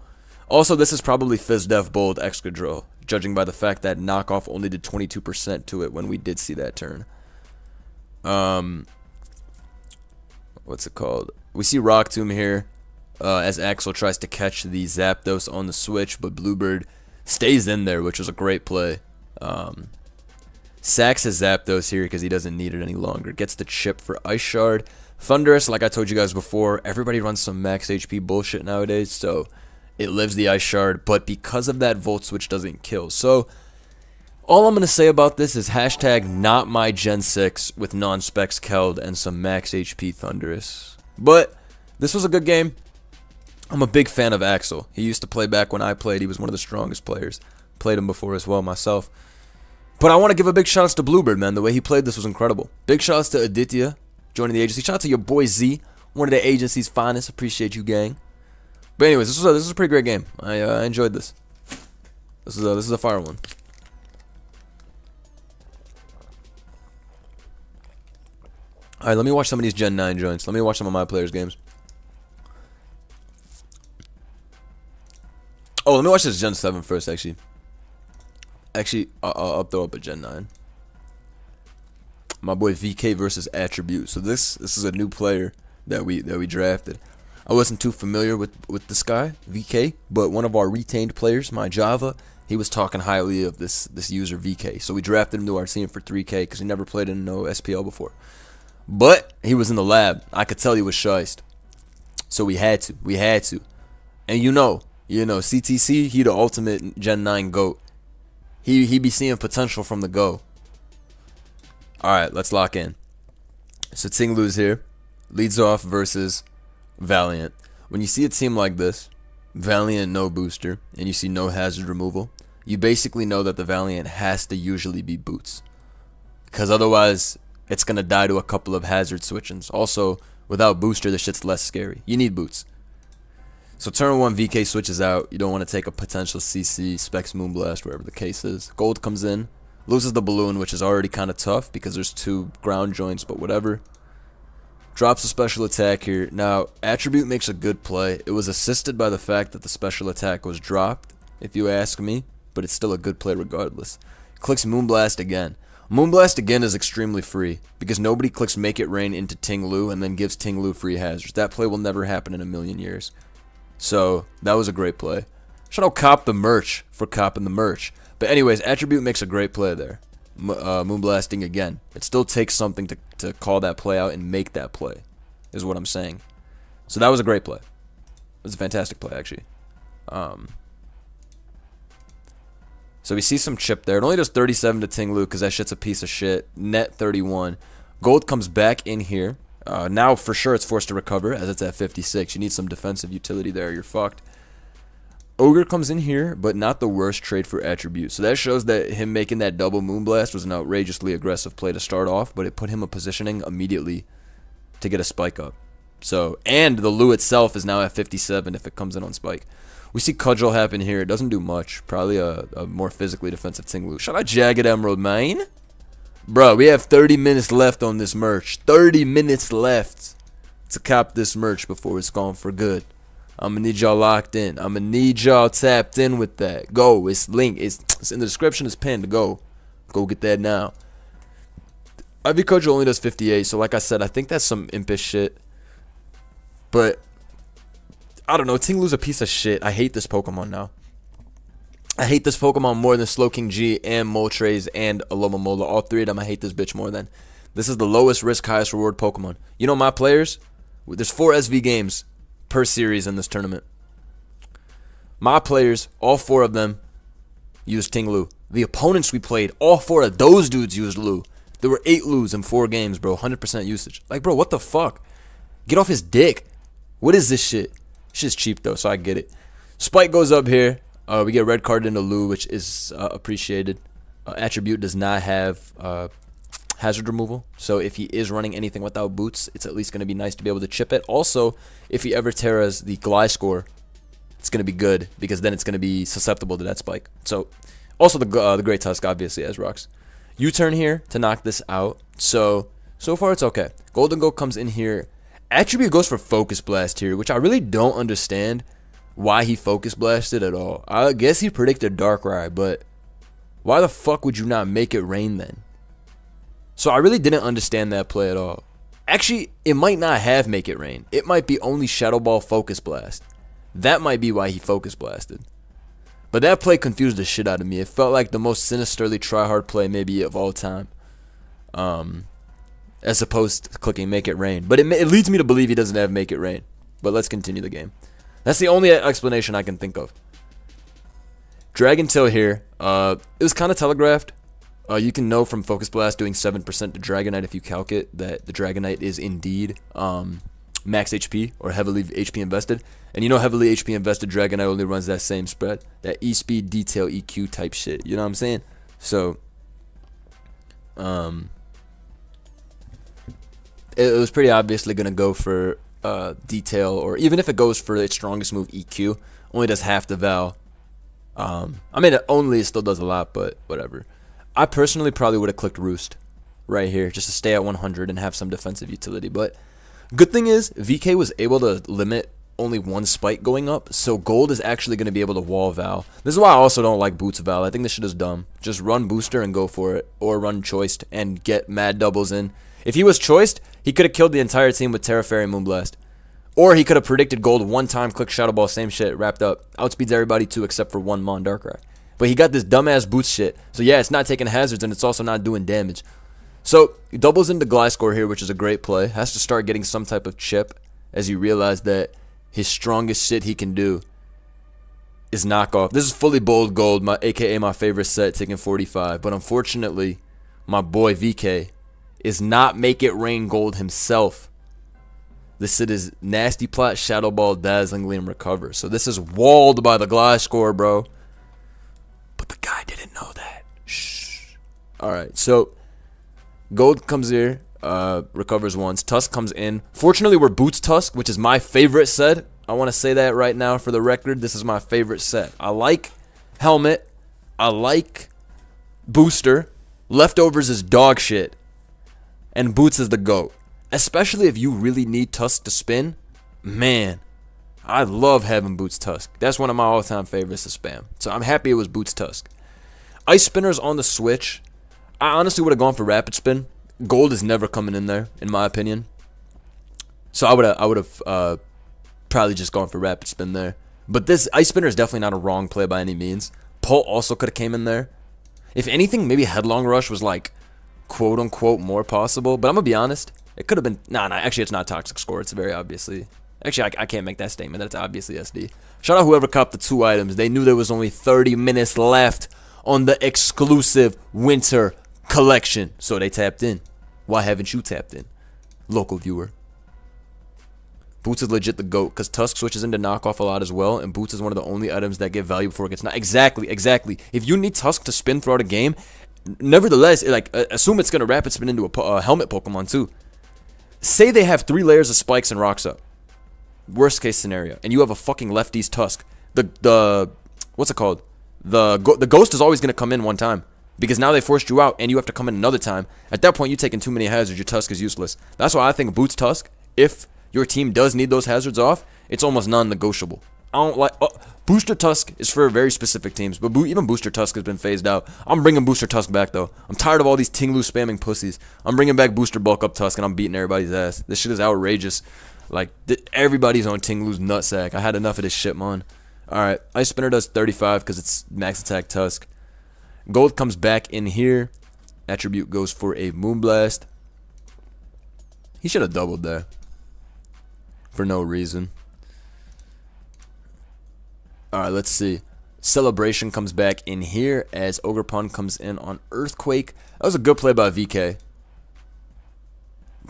Also, this is probably FizzDef Bold Excadrill, judging by the fact that knockoff only did 22% to it when we did see that turn. What's it called? We see Rock Tomb here as Axel tries to catch the Zapdos on the Switch, but Bluebird stays in there, which was a great play. Sacks his Zapdos here because he doesn't need it any longer. Gets the chip for Ice Shard. Thunderous, like I told you guys before, everybody runs some max HP bullshit nowadays, so it lives the Ice Shard, but because of that, Volt Switch doesn't kill. So, all I'm going to say about this is hashtag not my Gen 6 with non-specs Keld and some max HP Thunderous. But, this was a good game. I'm a big fan of Axel. He used to play back when I played. He was one of the strongest players. Played him before as well myself. But I want to give a big shout out to Bluebird, man. The way he played this was incredible. Big shout outs to Aditya joining the agency. Shout out to your boy Z, one of the agency's finest. Appreciate you, gang. But anyways, this was a pretty great game. I enjoyed this. This is a fire one. All right, let me watch some of these Gen 9 joints. Let me watch some of my players' games. Oh, let me watch this Gen 7 first, actually. I'll throw up a Gen 9. My boy VK versus Attribute. So this is a new player that we drafted. I wasn't too familiar with this guy, VK, but one of our retained players, my Java, he was talking highly of this user VK. So we drafted him to our team for 3K because he never played in no SPL before. But he was in the lab. I could tell he was shiced. So we had to. And you know, CTC, he the ultimate Gen 9 GOAT. He be seeing potential from the go. Alright, let's lock in. So Tinglu's here. Leads off versus Valiant. When you see a team like this, Valiant no booster, and you see no hazard removal, you basically know that the Valiant has to usually be boots. Because otherwise, it's going to die to a couple of hazard switch-ins. Also, without booster, the shit's less scary. You need boots. So turn 1, VK switches out. You don't want to take a potential CC, Specs Moonblast, wherever the case is. Gold comes in, loses the balloon, which is already kind of tough because there's 2 ground joints, but whatever. Drops a special attack here. Now, Attribute makes a good play. It was assisted by the fact that the special attack was dropped, if you ask me, but it's still a good play regardless. Clicks Moonblast again. Moonblast again is extremely free because nobody clicks Make It Rain into Tinglu and then gives Tinglu free hazards. That play will never happen in a million years. So, that was a great play. Shout out Cop the Merch for copping the merch. But anyways, Attribute makes a great play there. Moonblasting again. It still takes something to call that play out and make that play, is what I'm saying. So that was a great play. It was a fantastic play, actually. So we see some chip there. It only does 37 to Tinglu because that shit's a piece of shit. Net 31. Gold comes back in here. Now, for sure, it's forced to recover as it's at 56. You need some defensive utility there. You're fucked. Ogre comes in here, but not the worst trade for attribute. So that shows that him making that double Moonblast was an outrageously aggressive play to start off, but it put him a positioning immediately to get a spike up. So, and the Lu itself is now at 57 if it comes in on spike. We see Cudgel happen here. It doesn't do much. Probably a more physically defensive Ting Lu. Shout out Jagged Emerald, man. Bro, we have 30 minutes left on this merch. 30 minutes left to cop this merch before it's gone for good. I'm going to need y'all locked in. I'm going to need y'all tapped in with that. Go. It's linked. It's in the description. It's pinned. Go. Go get that now. IV Cudgel only does 58. So like I said, I think that's some impish shit. But I don't know. Ting Lu's a piece of shit. I hate this Pokemon now. I hate this Pokemon more than Slowking G and Moltres and Alomomola. All three of them I hate this bitch more than. This is the lowest risk, highest reward Pokemon. You know my players? There's 4 SV games per series in this tournament. My players, all 4 of them, used Ting Lu. The opponents we played, all 4 of those dudes used Lu. There were 8 Lus in 4 games, bro. 100% usage. Like, bro, what the fuck? Get off his dick. What is this shit? Shit's cheap, though, so I get it. Spike goes up here. We get red card into Lu, which is appreciated. Attribute does not have hazard removal, so if he is running anything without boots, it's at least going to be nice to be able to chip it. Also, if he ever tears the Gliscor, it's going to be good, because then it's going to be susceptible to that spike. So, also the Great Tusk obviously has rocks. U-turn here to knock this out. So far it's okay. Golden Goat comes in here. Attribute goes for Focus Blast here, which I really don't understand why he Focus Blasted at all. I guess he predicted Darkrai, but why the fuck would you not make it rain then? So I really didn't understand that play at all. Actually, it might not have Make It Rain. It might be only Shadow Ball Focus Blast. That might be why he Focus Blasted. But that play confused the shit out of me. It felt like the most sinisterly try-hard play maybe of all time. As opposed to clicking Make It Rain. But it leads me to believe he doesn't have Make It Rain. But let's continue the game. That's the only explanation I can think of. Dragon Tail here. It was kind of telegraphed. You can know from Focus Blast doing 7% to Dragonite if you calc it that the Dragonite is indeed max HP or heavily HP invested. And you know heavily HP invested Dragonite only runs that same spread. That E-Speed, Detail, EQ type shit. You know what I'm saying? So, it was pretty obviously going to go for Detail, or even if it goes for its strongest move, EQ, only does half the Val. I mean, it only still does a lot, but whatever. I personally probably would have clicked Roost right here just to stay at 100 and have some defensive utility. But good thing is, VK was able to limit only 1 spike going up, so Gold is actually going to be able to wall Val. This is why I also don't like Boots Val. I think this shit is dumb. Just run Booster and go for it, or run Choiced and get mad doubles in. If he was Choiced, he could have killed the entire team with Terra Fairy Moonblast. Or he could have predicted Gold one time, click Shadow Ball, same shit, wrapped up. Outspeeds everybody too except for one Mon Darkrai. But he got this dumbass Boots shit. So yeah, it's not taking hazards and it's also not doing damage. So he doubles into Gliscor here, which is a great play. Has to start getting some type of chip as you realize that his strongest shit he can do is knockoff. This is fully bold gold, aka my favorite set, taking 45. But unfortunately, my boy VK is not Make It Rain gold himself. This shit is Nasty Plot, Shadow Ball, Dazzlingly, and Recover. So this is walled by the Gliscor, bro. But the guy didn't know that. Shh. Alright, so Gold comes here, recovers once. Tusk comes in. Fortunately, we're Boots Tusk, which is my favorite set. I want to say that right now for the record. This is my favorite set. I like Helmet. I like Booster. Leftovers is dog shit. And Boots is the GOAT. Especially if you really need Tusk to spin. Man, I love having Boots Tusk. That's one of my all-time favorites to spam. So I'm happy it was Boots Tusk. Ice Spinner's on the Switch. I honestly would have gone for Rapid Spin. Gold is never coming in there, in my opinion. So I would have probably just gone for Rapid Spin there. But this Ice Spinner is definitely not a wrong play by any means. Pull also could have came in there. If anything, maybe Headlong Rush was like, quote-unquote, more possible. But I'm going to be honest. It could have been... Nah, actually, it's not Toxic Score. It's very obviously... Actually, I can't make that statement. That's obviously SD. Shout out whoever copped the 2 items. They knew there was only 30 minutes left on the exclusive winter collection. So they tapped in. Why haven't you tapped in? Local viewer. Boots is legit the GOAT, because Tusk switches into knockoff a lot as well, and Boots is one of the only items that get value before it gets not. Exactly. If you need Tusk to spin throughout a game, nevertheless, assume it's going to rapid spin into a helmet Pokemon too. Say they have 3 layers of spikes and rocks up. Worst case scenario. And you have a fucking lefty's Tusk. What's it called? The Ghost is always going to come in one time. Because now they forced you out and you have to come in another time. At that point, you're taking too many hazards. Your Tusk is useless. That's why I think Boots Tusk, if your team does need those hazards off, it's almost non-negotiable. I don't like... Booster Tusk is for very specific teams, but even Booster Tusk has been phased out. I'm bringing Booster Tusk back, though. I'm tired of all these Tinglu spamming pussies. I'm bringing back Booster Bulk Up Tusk, and I'm beating everybody's ass. This shit is outrageous. Like, everybody's on Tinglu's nutsack. I had enough of this shit, man. Alright, Ice Spinner does 35 because it's max attack Tusk. Gold comes back in here. Attribute goes for a Moonblast. He should have doubled there. For no reason. Alright, let's see. Celebration comes back in here as Ogerpon comes in on Earthquake. That was a good play by VK.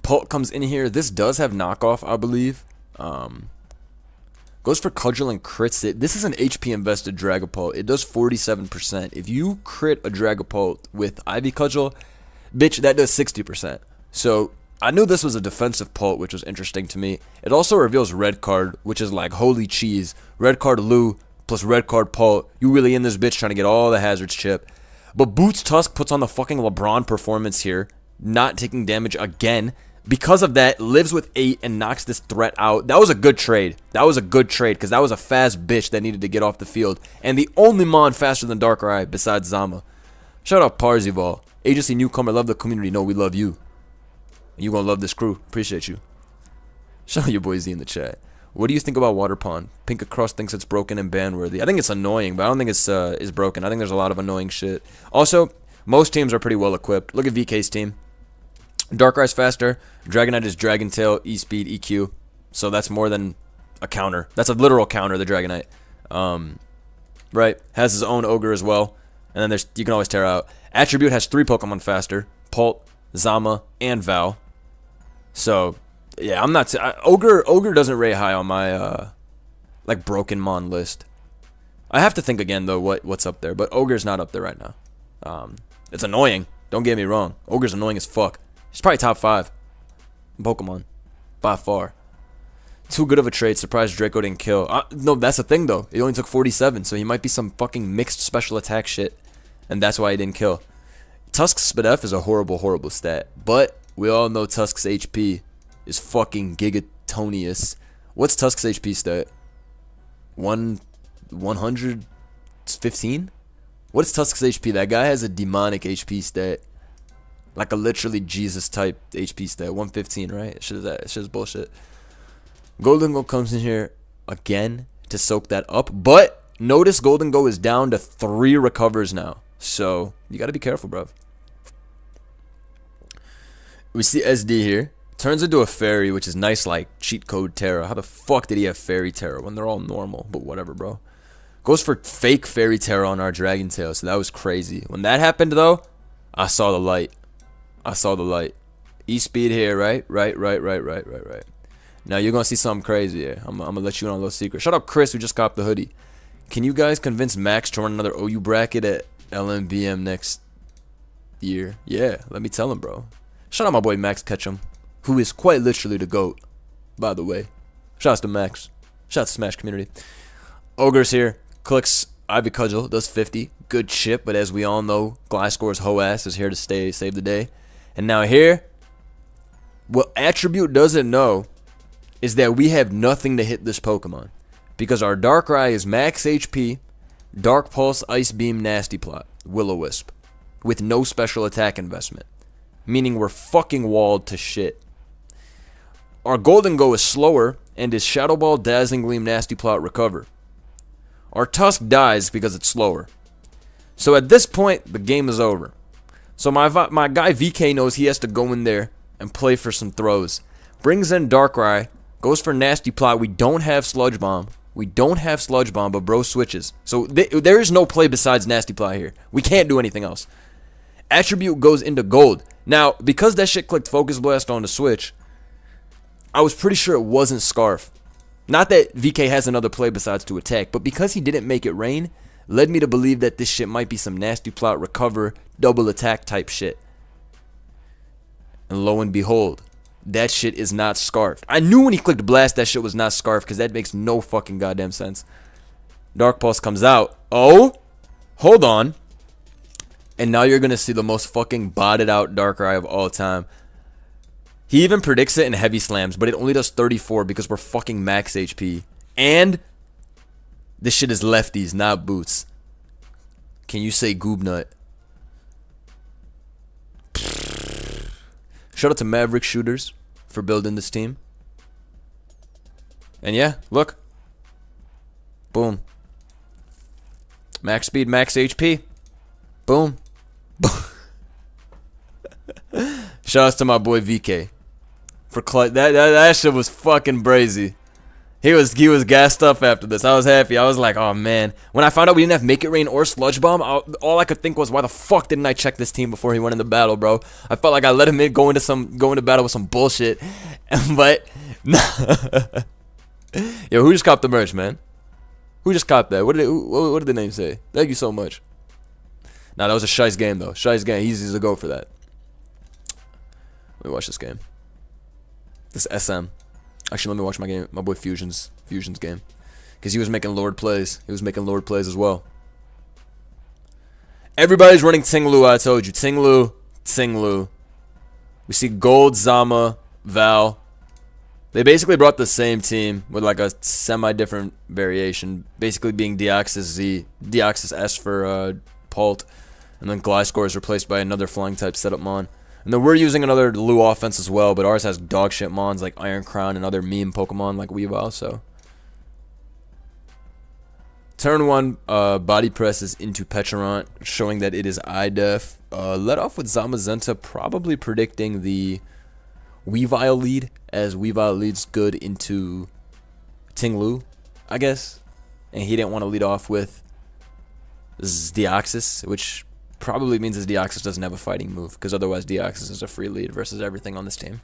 Pult comes in here. This does have knockoff, I believe. Goes for Cudgel and crits it. This is an HP invested Dragapult. It does 47%. If you crit a Dragapult with Ivy Cudgel, bitch, that does 60%. So I knew this was a defensive Pult, which was interesting to me. It also reveals Red Card, which is like holy cheese. Red Card Lou plus Red Card Pult. You really in this bitch trying to get all the hazards chip. But Boots Tusk puts on the fucking LeBron performance here. Not taking damage again. Because of that, lives with 8 and knocks this threat out. That was a good trade. Because that was a fast bitch that needed to get off the field. And the only Mon faster than Darkrai besides Zama. Shout out Parzival. Agency newcomer, love the community. No, we love you. You gonna love this crew. Appreciate you. Shout out your boy Z in the chat. What do you think about Water Pond? Pink Cross thinks it's broken and ban-worthy. I think it's annoying, but I don't think it's broken. I think there's a lot of annoying shit. Also, most teams are pretty well equipped. Look at VK's team. Darkrai's faster. Dragonite is Dragon Tail, E-Speed, EQ. So that's more than a counter. That's a literal counter, the Dragonite. Right? Has his own Ogre as well. And then you can always tear out. Attribute has 3 Pokemon faster. Pult, Zama, and Val. So, yeah, I'm not... Ogre doesn't rate high on my, like, broken Mon list. I have to think again, though, what's up there. But Ogre's not up there right now. It's annoying. Don't get me wrong. Ogre's annoying as fuck. He's probably top 5 Pokemon. By far. Too good of a trade. Surprised Draco didn't kill. No, that's the thing, though. It only took 47, so he might be some fucking mixed special attack shit. And that's why he didn't kill. Tusk's SpDef is a horrible, horrible stat. But we all know Tusk's HP is fucking gigatonious. What's Tusk's HP stat? 115? What's Tusk's HP? That guy has a demonic HP stat. Like a literally Jesus type HP stat. 115, right? Shit is bullshit. Golden Go comes in here again to soak that up. But notice Golden Go is down to 3 recovers now. So you gotta be careful, bruv. We see SD here. Turns into a fairy, which is nice like cheat code Terra. How the fuck did he have fairy Terra when they're all normal? But whatever, bro. Goes for fake fairy Terra on our Dragon Tail. So that was crazy. When that happened though, I saw the light. E-Speed here, right? Right. Now you're gonna see something crazy here. I'm gonna let you in on a little secret. Shut up, Chris, who just copped the hoodie. Can you guys convince Max to run another OU bracket at LMBM next year? Yeah, let me tell him, bro. Shout out my boy Max Ketchum, who is quite literally the GOAT, by the way. Shouts to Max. Shouts to Smash community. Ogre's here. Clicks Ivy Cudgel. Does 50. Good chip, but as we all know, Gliscor's hoe ass is here to stay, save the day. And now here, what Attribute doesn't know is that we have nothing to hit this Pokemon. Because our Darkrai is max HP, Dark Pulse, Ice Beam, Nasty Plot, Will-O-Wisp. With no special attack investment. Meaning we're fucking walled to shit. Our Golden Go is slower and is Shadow Ball, Dazzling Gleam, Nasty Plot, Recover. Our Tusk dies because it's slower. So at this point, the game is over. So my guy VK knows he has to go in there and play for some throws. Brings in Darkrai, goes for Nasty Plot. We don't have Sludge Bomb. But bro switches. So there is no play besides Nasty Plot here. We can't do anything else. Attribute goes into Gold. Now, because that shit clicked Focus Blast on the Switch, I was pretty sure it wasn't Scarf. Not that VK has another play besides to attack, but because he didn't make it rain, led me to believe that this shit might be some nasty plot, recover, double attack type shit. And lo and behold, that shit is not Scarf. I knew when he clicked blast that shit was not Scarf, because that makes no fucking goddamn sense. Dark Pulse comes out. Oh, hold on. And now you're going to see the most fucking botted out Darkrai of all time. He even predicts it in heavy slams, but it only does 34 because we're fucking max HP. And this shit is lefties, not boots. Can you say Goob Nut? Shout out to Maverick Shooters for building this team. And yeah, look. Boom. Max speed, max HP. Boom. Shout out to my boy VK. For that shit was fucking brazy. He was gassed up after this. I was happy. I was like, oh man. When I found out we didn't have Make It Rain or Sludge Bomb, all I could think was, why the fuck didn't I check this team before he went into battle, bro? I felt like I let him in go into battle with some bullshit. But yo, who just copped the merch, man? Who just copped that? What did the name say? Thank you so much. Nah, that was a shice game though. Shice game. He's a go for that. Let me watch this game. This SM. Actually, let me watch my boy Fusion's game, because he was making Lord plays. He was making Lord plays as well. Everybody's running Ting-Lu. I told you, Ting-Lu, Ting-Lu. We see Gold, Zama, Val. They basically brought the same team with like a semi-different variation, basically being Deoxys Z, Deoxys S for Pult, and then Gliscor is replaced by another flying type setup Mon. And then we're using another Lu offense as well, but ours has dog shit mons like Iron Crown and other meme Pokemon like Weavile, so. Turn 1 body presses into Pecharunt, showing that it is eye-def. Let off with Zamazenta, probably predicting the Weavile lead, as Weavile leads good into Ting-Lu, I guess. And he didn't want to lead off with Deoxys, which probably means his Deoxys doesn't have a fighting move, because otherwise Deoxys is a free lead versus everything on this team.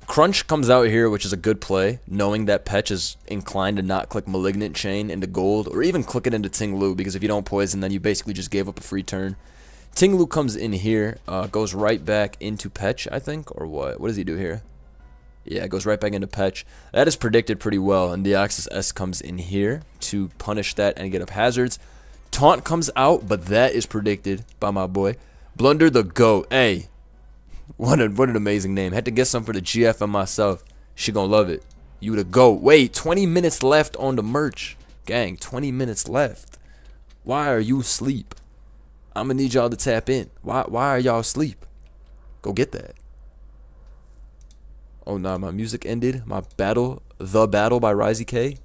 Crunch comes out here, which is a good play, knowing that Petch is inclined to not click Malignant Chain into Gold, or even click it into Ting-Lu, because if you don't poison, then you basically just gave up a free turn. Ting-Lu comes in here, goes right back into Petch, I think, or what? What does he do here? Yeah, it goes right back into Petch. That is predicted pretty well, and Deoxys S comes in here to punish that and get up hazards. Taunt comes out, but that is predicted by my boy. Blunder the GOAT. Hey, what an amazing name. Had to get some for the GF and myself. She gonna love it. You the GOAT. Wait, 20 minutes left on the merch. Gang, 20 minutes left. Why are you asleep? I'm gonna need y'all to tap in. Why are y'all asleep? Go get that. Oh nah, my music ended. My battle, The Battle by Risey K.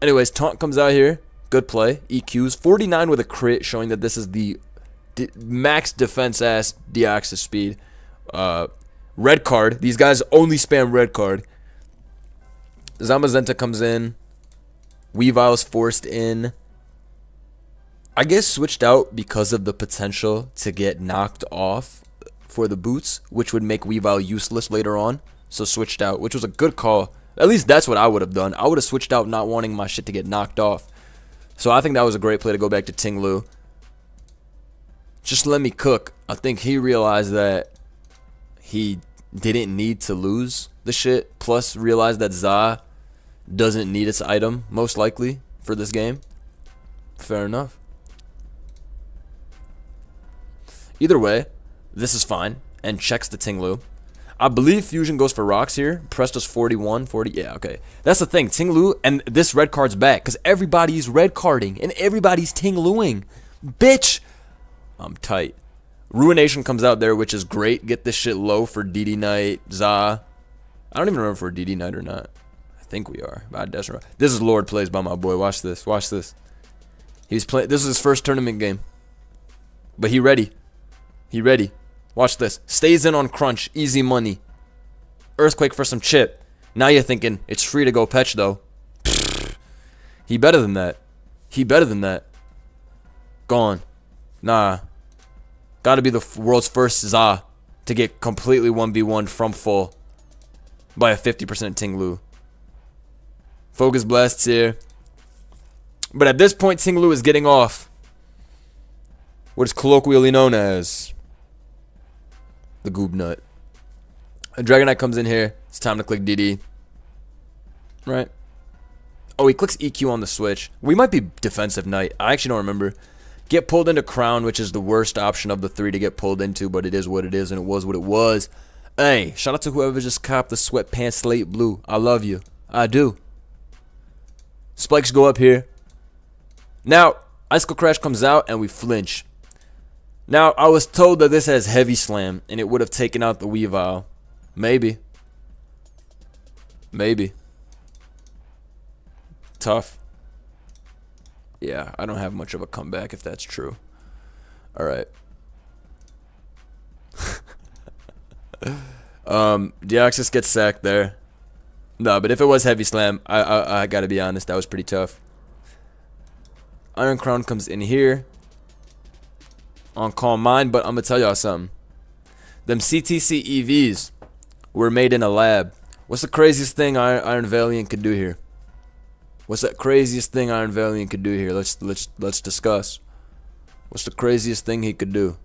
Anyways, Taunt comes out here. Good play. EQs. 49 with a crit, showing that this is the max defense ass Deoxys speed. Red card. These guys only spam red card. Zamazenta comes in. Weavile's forced in. I guess switched out because of the potential to get knocked off for the boots, which would make Weavile useless later on. So switched out, which was a good call. At least that's what I would have done. I would have switched out not wanting my shit to get knocked off. So I think that was a great play to go back to Ting-Lu. Just let me cook. I think he realized that he didn't need to lose the shit. Plus realized that Za doesn't need its item, most likely, for this game. Fair enough. Either way, this is fine. And checks the Ting-Lu. I believe Fusion goes for rocks here. Presto's 41, 40. Yeah, okay. That's the thing. Ting-Lu, and this red card's back. Because everybody's red carding. And everybody's Ting-Luing. Bitch! I'm tight. Ruination comes out there, which is great. Get this shit low for DD Knight, Za. I don't even remember if we're DD Knight or not. I think we are. But this is Lord plays by my boy. Watch this. Watch this. He's playing. This is his first tournament game. But he ready. He ready. Watch this. Stays in on Crunch. Easy money. Earthquake for some chip. Now you're thinking, it's free to go Petch, though. He better than that. He better than that. Gone. Nah. Gotta be the world's first Za to get completely 1v1 from full. by a 50% Ting Lu. Focus Blasts here. But at this point, Ting Lu is getting off what is colloquially known as the Goob Nut. A Dragonite comes in here. It's time to click DD. Right? Oh, he clicks EQ on the switch. We might be Defensive Knight. I actually don't remember. Get pulled into Crown, which is the worst option of the three to get pulled into, but it is what it is, and it was what it was. Hey, shout out to whoever just copped the sweatpants slate blue. I love you. I do. Spikes go up here. Now, Icicle Crash comes out, and we flinch. Now, I was told that this has Heavy Slam, and it would have taken out the Weavile. Maybe. Maybe. Tough. Yeah, I don't have much of a comeback if that's true. Alright. Deoxys gets sacked there. No, but if it was Heavy Slam, I gotta be honest, that was pretty tough. Iron Crown comes in here on Calm Mind, but I'm gonna tell y'all something. Them CTC EVs were made in a lab. What's the craziest thing Iron Valiant could do here? What's that craziest thing Iron Valiant could do here? Let's discuss. What's the craziest thing he could do?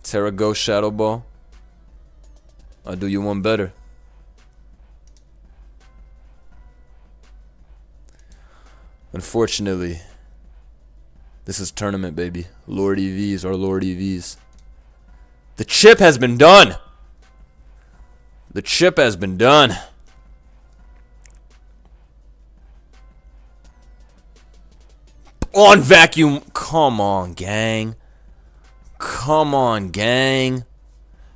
Terra Ghost Shadow Ball. I'll do you one better. Unfortunately, this is tournament, baby. Lord EVs are Lord EVs. The chip has been done. The chip has been done. On vacuum. Come on, gang. Come on, gang.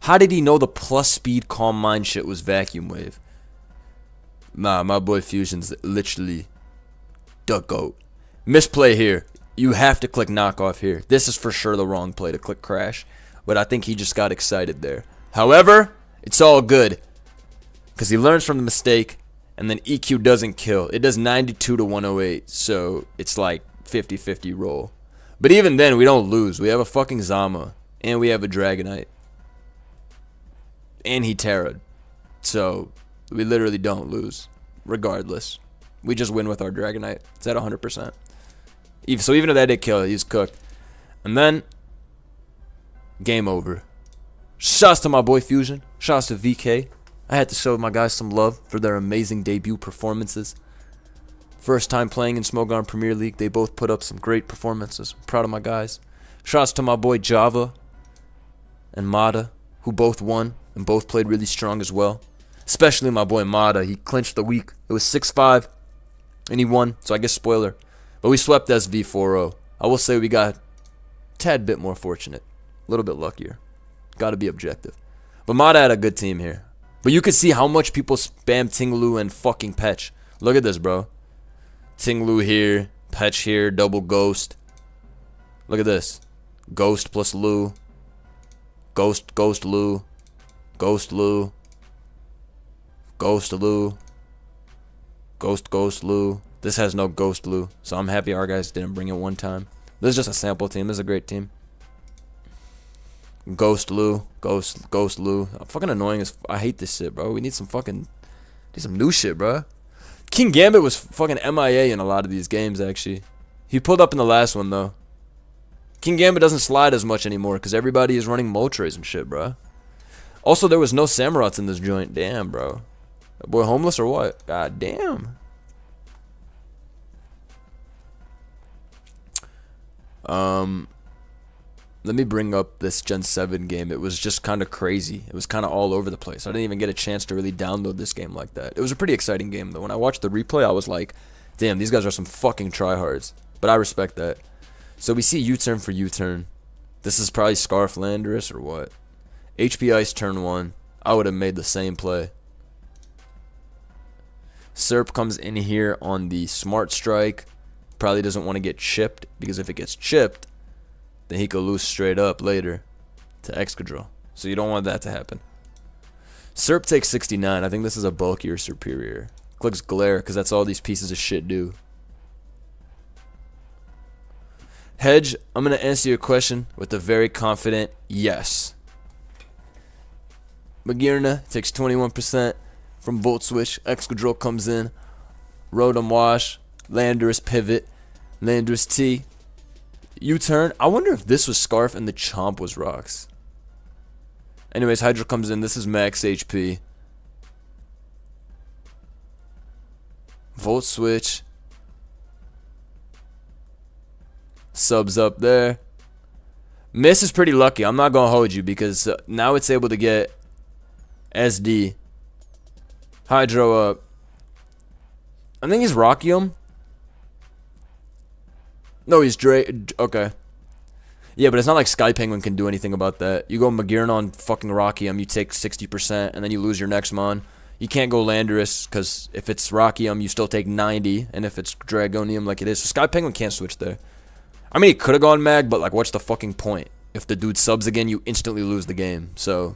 How did he know the plus speed Calm Mind shit was Vacuum Wave? Nah, my boy Fusion's literally the GOAT. Misplay here. You have to click knockoff here. This is for sure the wrong play to click crash. But I think he just got excited there. However, it's all good. Because he learns from the mistake. And then EQ doesn't kill. It does 92 to 108. So it's like 50-50 roll. But even then, we don't lose. We have a fucking Zama. And we have a Dragonite. And he Terra'd. So we literally don't lose. Regardless. We just win with our Dragonite. It's at 100%. So even if that did kill, he's cooked. And then, game over. Shouts to my boy Fusion. Shouts to VK. I had to show my guys some love for their amazing debut performances. First time playing in Smogon Premier League. They both put up some great performances. I'm proud of my guys. Shouts to my boy Java and Mada, who both won and both played really strong as well. Especially my boy Mada. He clinched the week. It was 6-5 and he won. So I guess spoiler. But we swept SV 4-0. I will say we got a tad bit more fortunate. A little bit luckier. Gotta be objective. But Mada had a good team here. But you could see how much people spam Ting Lu and fucking Petch. Look at this, bro. Ting Lu here. Petch here. Double Ghost. Look at this. Ghost plus Lu. Ghost, Ghost Lu. Ghost Lu. Ghost Lu. Ghost, Ghost Lu. This has no Ghost Lu, so I'm happy our guys didn't bring it one time. This is just a sample team. This is a great team. Ghost Lu. Ghost Lu. I'm fucking annoying as I hate this shit, bro. We need some new shit, bro. King Gambit was fucking MIA in a lot of these games, actually. He pulled up in the last one, though. King Gambit doesn't slide as much anymore because everybody is running Moltres and shit, bro. Also, there was no Samurots in this joint. Damn, bro. That boy homeless or what? God damn. Let me bring up this Gen 7 game. It was just kind of crazy. It was kind of all over the place. I didn't even get a chance to really download this game like that. It was a pretty exciting game, though. When I watched the replay, I was like, damn, these guys are some fucking tryhards. But I respect that. So we see U-turn for U-turn. This is probably Scarf Landorus or what? HP Ice turn 1. I would have made the same play. Serp comes in here on the Smart Strike. Probably doesn't want to get chipped, because if it gets chipped, then he could lose straight up later to Excadrill. So you don't want that to happen. Serp takes 69. I think this is a bulkier Superior. Clicks Glare, because that's all these pieces of shit do. Hedge, I'm going to answer your question with a very confident yes. Magirna takes 21% from Volt Switch. Excadrill comes in. Rotom Wash. Landorus Pivot. Landorus T. U-turn. I wonder if this was Scarf and the Chomp was Rocks. Anyways, Hydro comes in. This is max HP. Volt Switch. Subs up there. Miss is pretty lucky. I'm not going to hold you because now it's able to get SD. Hydro up. I think he's Rockium. No, he's okay. Yeah, but it's not like Sky Penguin can do anything about that. You go Magirna on fucking Rockium, you take 60%, and then you lose your next mon. You can't go Landorus, because if it's Rockium, you still take 90, and if it's Dragonium like it is. So Sky Penguin can't switch there. I mean, he could have gone Mag, but like, what's the fucking point? If the dude subs again, you instantly lose the game. So,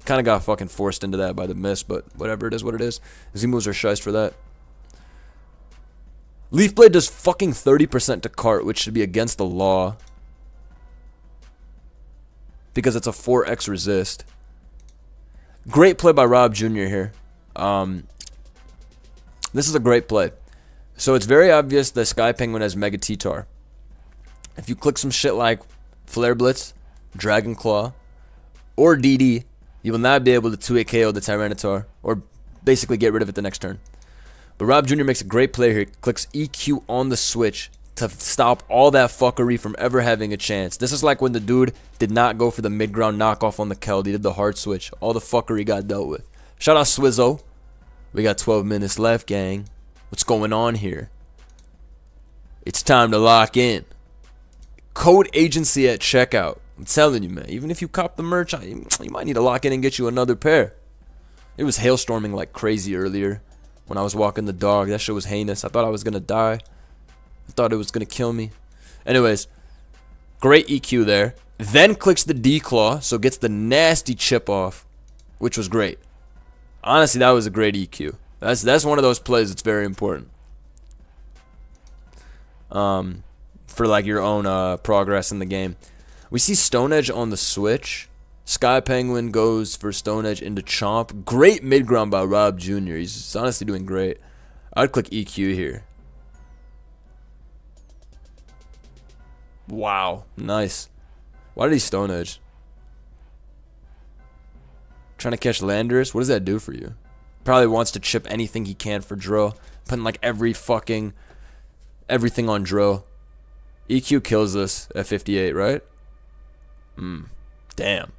kind of got fucking forced into that by the miss, but whatever, it is what it is. Z-moves are shice for that. Leaf Blade does fucking 30% to Cart, which should be against the law. Because it's a 4x resist. Great play by Rob Jr. here. This is a great play. So it's very obvious that Sky Penguin has Mega T-Tar. If you click some shit like Flare Blitz, Dragon Claw, or DD, you will not be able to 2-hit KO the Tyranitar, or basically get rid of it the next turn. But Rob Jr. makes a great play here. He clicks EQ on the switch to stop all that fuckery from ever having a chance. This is like when the dude did not go for the mid-ground knockoff on the Keld. He did the hard switch. All the fuckery got dealt with. Shout out Swizzo. We got 12 minutes left, gang. What's going on here? It's time to lock in. Code agency at checkout. I'm telling you, man. Even if you cop the merch, you might need to lock in and get you another pair. It was hailstorming like crazy earlier when I was walking the dog. That shit was heinous. I thought I was going to die. I thought it was going to kill me. Anyways, great EQ there. Then clicks the D-Claw, so gets the nasty chip off, which was great. Honestly, that was a great EQ. That's one of those plays that's very important. For like your own progress in the game. We see Stone Edge on the switch. Sky Penguin goes for Stone Edge into Chomp. Great mid-ground by Rob Jr. He's honestly doing great. I'd click EQ here. Wow, nice. Why did he Stone Edge? Trying to catch Landorus? What does that do for you? Probably wants to chip anything he can for Drill. Putting like everything on Drill. EQ kills this at 58, right? Damn.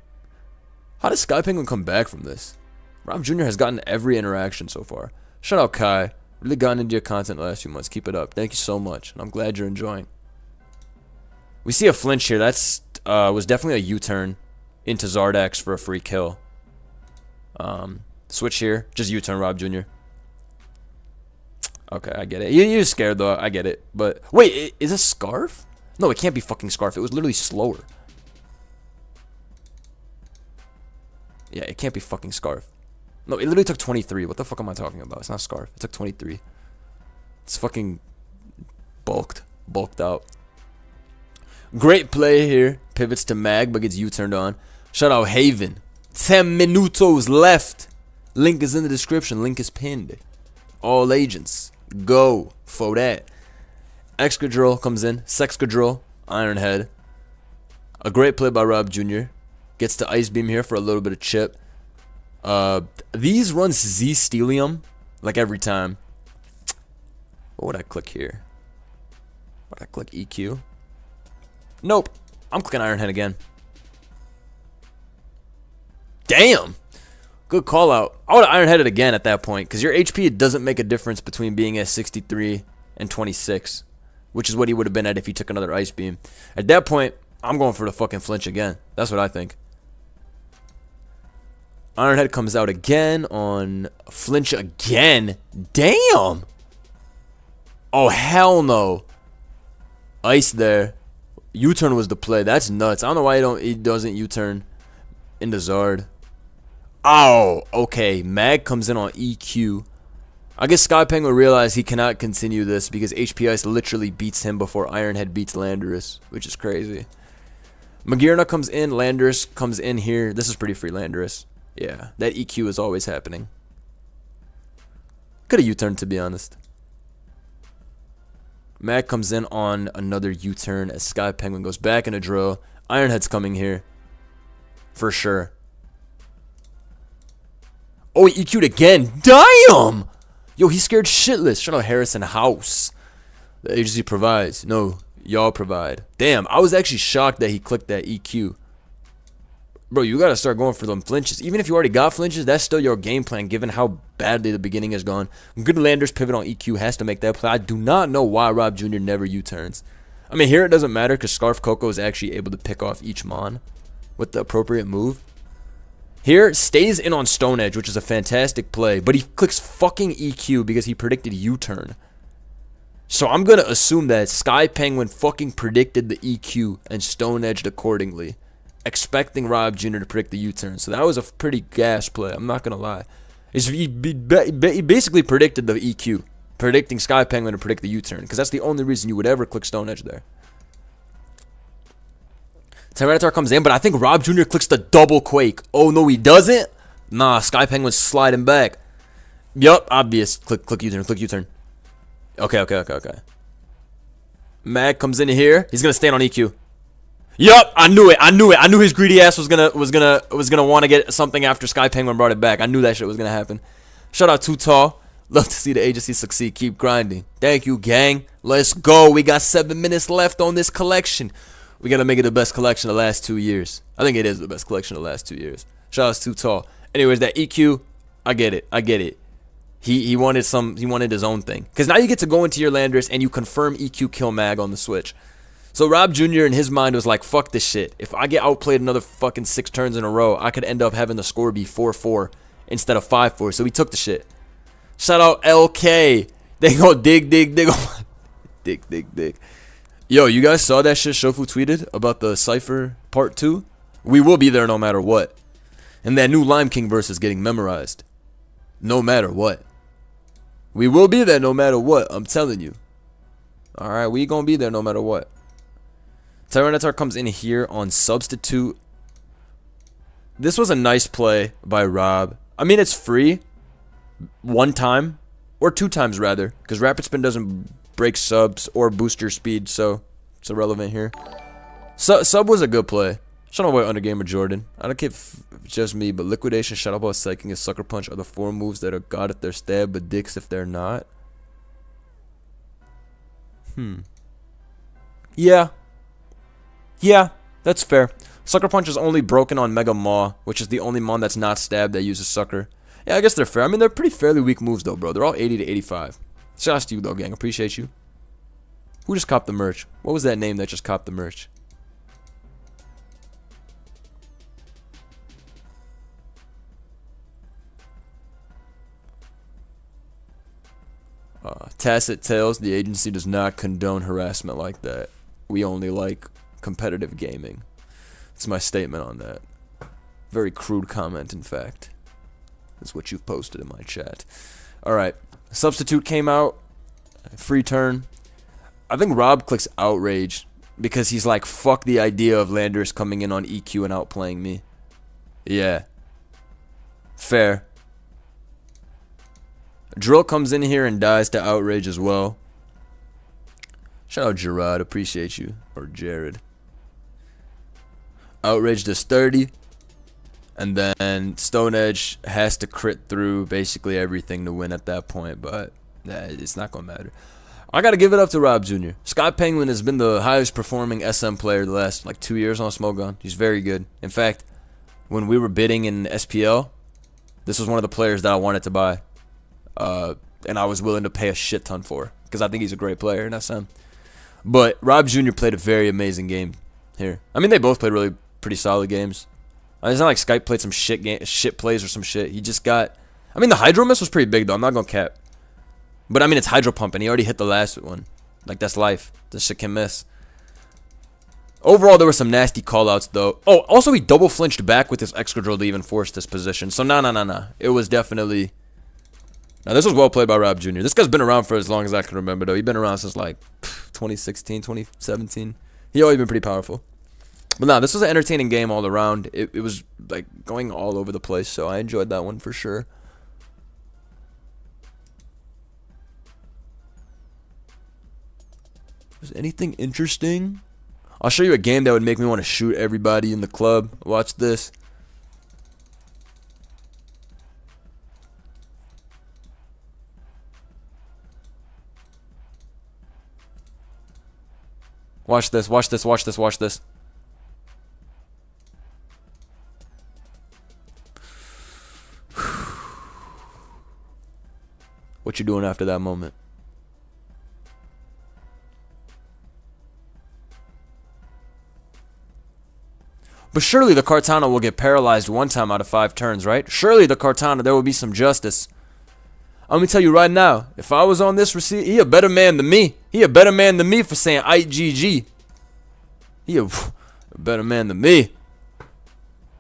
How does Sky Penguin come back from this? Rob Jr. has gotten every interaction so far. Shout out Kai. Really gotten into your content the last few months. Keep it up. Thank you so much. And I'm glad you're enjoying. We see a flinch here. That's was definitely a U-turn into Zardax for a free kill. Switch here. Just U-turn Rob Jr. Okay, I get it. You're scared though. I get it. But wait, is it Scarf? No, it can't be fucking Scarf. It was literally slower. Yeah, it can't be fucking Scarf. No, it literally took 23. What the fuck am I talking about? It's not Scarf. It took 23. It's fucking bulked out. Great play here. Pivots to Mag, but gets U-turned on. Shout out Haven. 10 minutos left. Link is in the description. Link is pinned. All agents, go for that. Excadrill comes in. Sexcadrill. Iron Head. A great play by Rob Jr. Gets to Ice Beam here for a little bit of chip. These runs Z-Steelium like every time. What would I click here? Would I click EQ? Nope. I'm clicking Iron Head again. Damn. Good call out. I would have Iron Headed again at that point because your HP, it doesn't make a difference between being at 63 and 26, which is what he would have been at if he took another Ice Beam. At that point, I'm going for the fucking flinch again. That's what I think. Iron Head comes out again on flinch again. Damn. Oh, hell no. Ice there. U-turn was the play. That's nuts. I don't know why he doesn't U-turn into Zard. Oh, okay. Mag comes in on EQ. I guess Sky Penguin realized he cannot continue this because HP Ice literally beats him before Iron Head beats Landorus, which is crazy. Magirna comes in. Landorus comes in here. This is pretty free Landorus. Yeah, that EQ is always happening. Could have U-turned, to be honest. Mac comes in on another U-turn as Sky Penguin goes back in a drill. Ironhead's coming here. For sure. Oh, he EQ'd again. Damn! Yo, he scared shitless. Shout out Harrison House. The agency provides. No, y'all provide. Damn, I was actually shocked that he clicked that EQ. Bro, you gotta start going for them flinches. Even if you already got flinches, that's still your game plan given how badly the beginning has gone. Good landers pivot on EQ has to make that play. I do not know why Rob Jr. never U-turns. I mean, here it doesn't matter because Scarf Coco is actually able to pick off each Mon with the appropriate move. Here, stays in on Stone Edge, which is a fantastic play, but he clicks fucking EQ because he predicted U-turn. So I'm gonna assume that Sky Penguin fucking predicted the EQ and Stone Edged accordingly, expecting Rob Jr. to predict the U-turn. So that was a pretty gas play, I'm not gonna lie. He basically predicted the EQ, predicting Sky Penguin to predict the U-turn, because that's the only reason you would ever click Stone Edge there. Tyranitar comes in, but I think Rob Jr. clicks the double Quake. Oh, no, he doesn't? Nah, Sky Penguin's sliding back. Yup, obvious. Click U-turn, click U-turn. Okay. Mag comes in here. He's gonna stand on EQ. Yup, I knew it. I knew his greedy ass was gonna want to get something after Sky Penguin brought it back. I knew that shit was gonna happen. Shout out Too Tall. Love to see the agency succeed. Keep grinding. Thank you, gang. Let's go. We got 7 minutes left on this collection. We gotta make it the best collection of the last 2 years. I think it is the best collection of the last 2 years. Shout out Too Tall. Anyways, that EQ, I get it. He wanted his own thing. Because now you get to go into your landers and you confirm EQ kill mag on the switch. So Rob Jr. in his mind was like, fuck this shit. If I get outplayed another fucking 6 turns in a row, I could end up having the score be 4-4 instead of 5-4. So he took the shit. Shout out LK. They go dig. dig. Yo, you guys saw that shit Shofu tweeted about the Cypher Part 2? We will be there no matter what. And that new Lime King verse is getting memorized. No matter what. We will be there no matter what, I'm telling you. Alright, we gonna be there no matter what. Tyranitar comes in here on Substitute. This was a nice play by Rob. I mean, it's free. 1 time. Or 2 times, rather. Because Rapid Spin doesn't break subs or boost your speed, so it's irrelevant here. Sub was a good play. Shout out boy Undergamer Jordan. I don't care if it's just me, but Liquidation, Shout out about Psyching, and Sucker Punch are the 4 moves that are god if they're stab, but dicks if they're not. Yeah, that's fair. Sucker Punch is only broken on Mega Maw, which is the only Mon that's not stabbed that uses Sucker. Yeah, I guess they're fair. I mean, they're pretty fairly weak moves, though, bro. They're all 80 to 85. Shout out to you, though, gang. Appreciate you. Who just copped the merch? What was that name that just copped the merch? Tacit Tales, the agency does not condone harassment like that. We only like competitive gaming. That's my statement on that. Very crude comment, in fact. That's what you've posted in my chat. Alright. Substitute came out. Free turn. I think Rob clicks Outrage because he's like, fuck the idea of Landers coming in on EQ and outplaying me. Yeah. Fair. Drill comes in here and dies to Outrage as well. Shout out Gerard, appreciate you. Or Jared. Outrage does 30. And then Stone Edge has to crit through basically everything to win at that point. But it's not going to matter. I got to give it up to Rob Jr. Sky Penguin has been the highest performing SM player the last 2 years on Smogon. He's very good. In fact, when we were bidding in SPL, this was one of the players that I wanted to buy. And I was willing to pay a shit ton for. Because I think he's a great player in SM. But Rob Jr. played a very amazing game here. I mean, they both played really pretty solid games. It's not like Skype played some shit plays or some shit. He just got... I mean, the Hydro Miss was pretty big, though. I'm not going to cap. But, I mean, it's Hydro Pump, and he already hit the last one. Like, that's life. This shit can miss. Overall, there were some nasty callouts, though. Oh, also, he double flinched back with his Extra Drill to even force this position. So, nah. It was definitely... Now, this was well played by Rob Jr. This guy's been around for as long as I can remember, though. He's been around since, 2016, 2017. He's always been pretty powerful. But nah, this was an entertaining game all around. It was like going all over the place, so I enjoyed that one for sure. Is anything interesting? I'll show you a game that would make me want to shoot everybody in the club. Watch this. Watch this, watch this, watch this, watch this. What you doing after that moment? But surely the Cortana will get paralyzed one time out of 5 turns, right? Surely the Cortana, there will be some justice. I'm gonna tell you right now, if I was on this receiver, he a better man than me. He a better man than me for saying IGG. He a better man than me.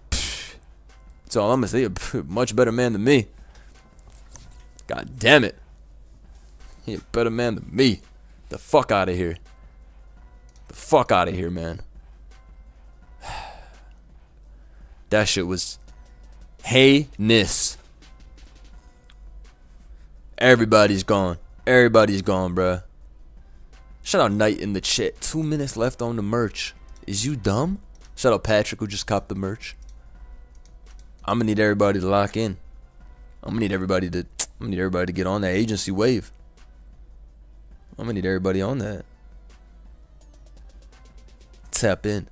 That's all I'm gonna say. A much better man than me. God damn it. He a better man than me. The fuck out of here. The fuck out of here, man. That shit was heinous. Everybody's gone. Everybody's gone, bruh. Shout out Knight in the chat. 2 minutes left on the merch. Is you dumb? Shout out Patrick who just copped the merch. I'm gonna need everybody to lock in. I'm gonna need everybody to get on that agency wave. I'm gonna need everybody on that. Tap in.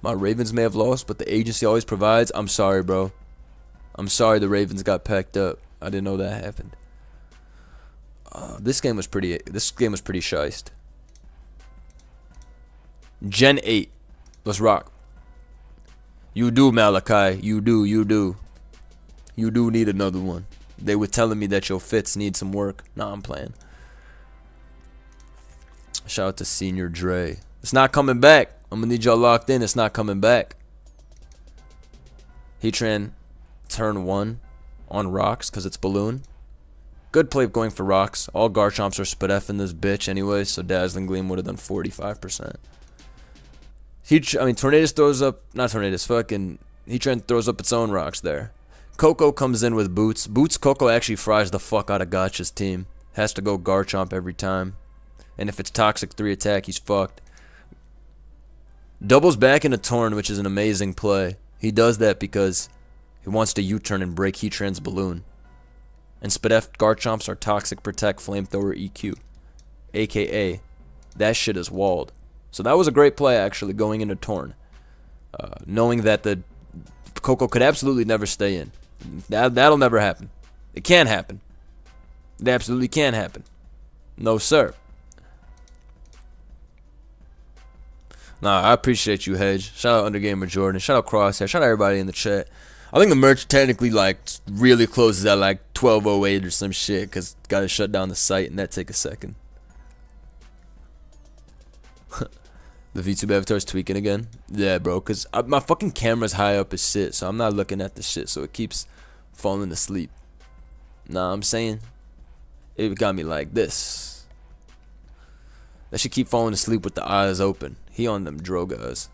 My Ravens may have lost, but the agency always provides. I'm sorry, bro. I'm sorry the Ravens got packed up. I didn't know that happened. This game was pretty shiced. Gen 8. Let's rock. You do, Malachi. You do. You do need another one. They were telling me that your fits need some work. Nah, I'm playing. Shout out to Senior Dre. It's not coming back. I'm gonna need y'all locked in. It's not coming back. Heatran turn 1 on rocks because it's balloon. Good play going for rocks. All Garchomps are spit F in this bitch anyway, so Dazzling Gleam would have done 45%. Tornadus throws up, not Tornadus, fucking Heatran throws up its own rocks there. Coco comes in with Boots. Coco actually fries the fuck out of Gotcha's team. Has to go Garchomp every time. And if it's Toxic 3 attack, he's fucked. Doubles back into Torn, which is an amazing play. He does that because he wants to U-turn and break Heatran's balloon. And Spidef Garchomps are Toxic Protect Flamethrower EQ. AKA, that shit is walled. So that was a great play actually going into Torn. Knowing that the Coco could absolutely never stay in. That'll never happen. It can't happen. It absolutely can't happen. No sir. Nah, I appreciate you, Hedge. Shout out Undergamer Jordan. Shout out Crosshair. Shout out everybody in the chat. I think the merch technically like really closes at like 12:08 or some shit because gotta shut down the site and that take a second. The VTube avatar's tweaking again. Yeah, bro, because my fucking camera's high up as shit, so I'm not looking at the shit, so it keeps falling asleep. Nah, I'm saying it got me like this. That should keep falling asleep with the eyes open. He on them drogas.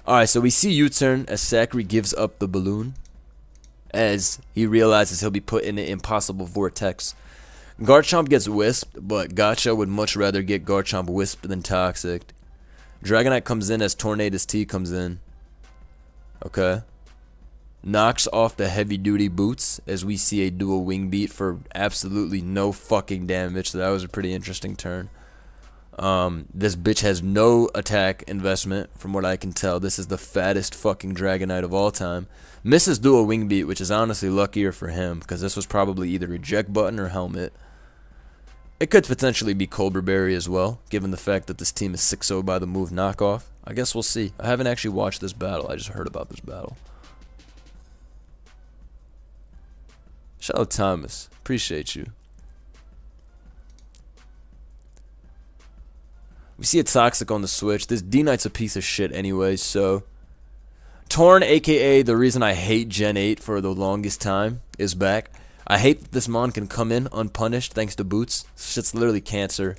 Alright, so we see U-turn as Sakri gives up the balloon. As he realizes he'll be put in an impossible vortex. Garchomp gets Wisped, but Gotcha would much rather get Garchomp Wisped than Toxic. Dragonite comes in as Tornadus T comes in. Okay. Knocks off the heavy duty boots as we see a dual wing beat for absolutely no fucking damage. So that was a pretty interesting turn. This bitch has no attack investment from what I can tell. This is the fattest fucking Dragonite of all time. Misses dual wing beat, which is honestly luckier for him because this was probably either eject button or helmet. It could potentially be Cobra Berry as well, given the fact that this team is 6-0 by the move knockoff. I guess we'll see. I haven't actually watched this battle. I just heard about this battle. Shout out Thomas. Appreciate you. We see a Toxic on the switch. This D-Knight's a piece of shit anyway, so... Torn, aka the reason I hate Gen 8 for the longest time, is back. I hate that this Mon can come in unpunished thanks to boots. Shit's literally cancer.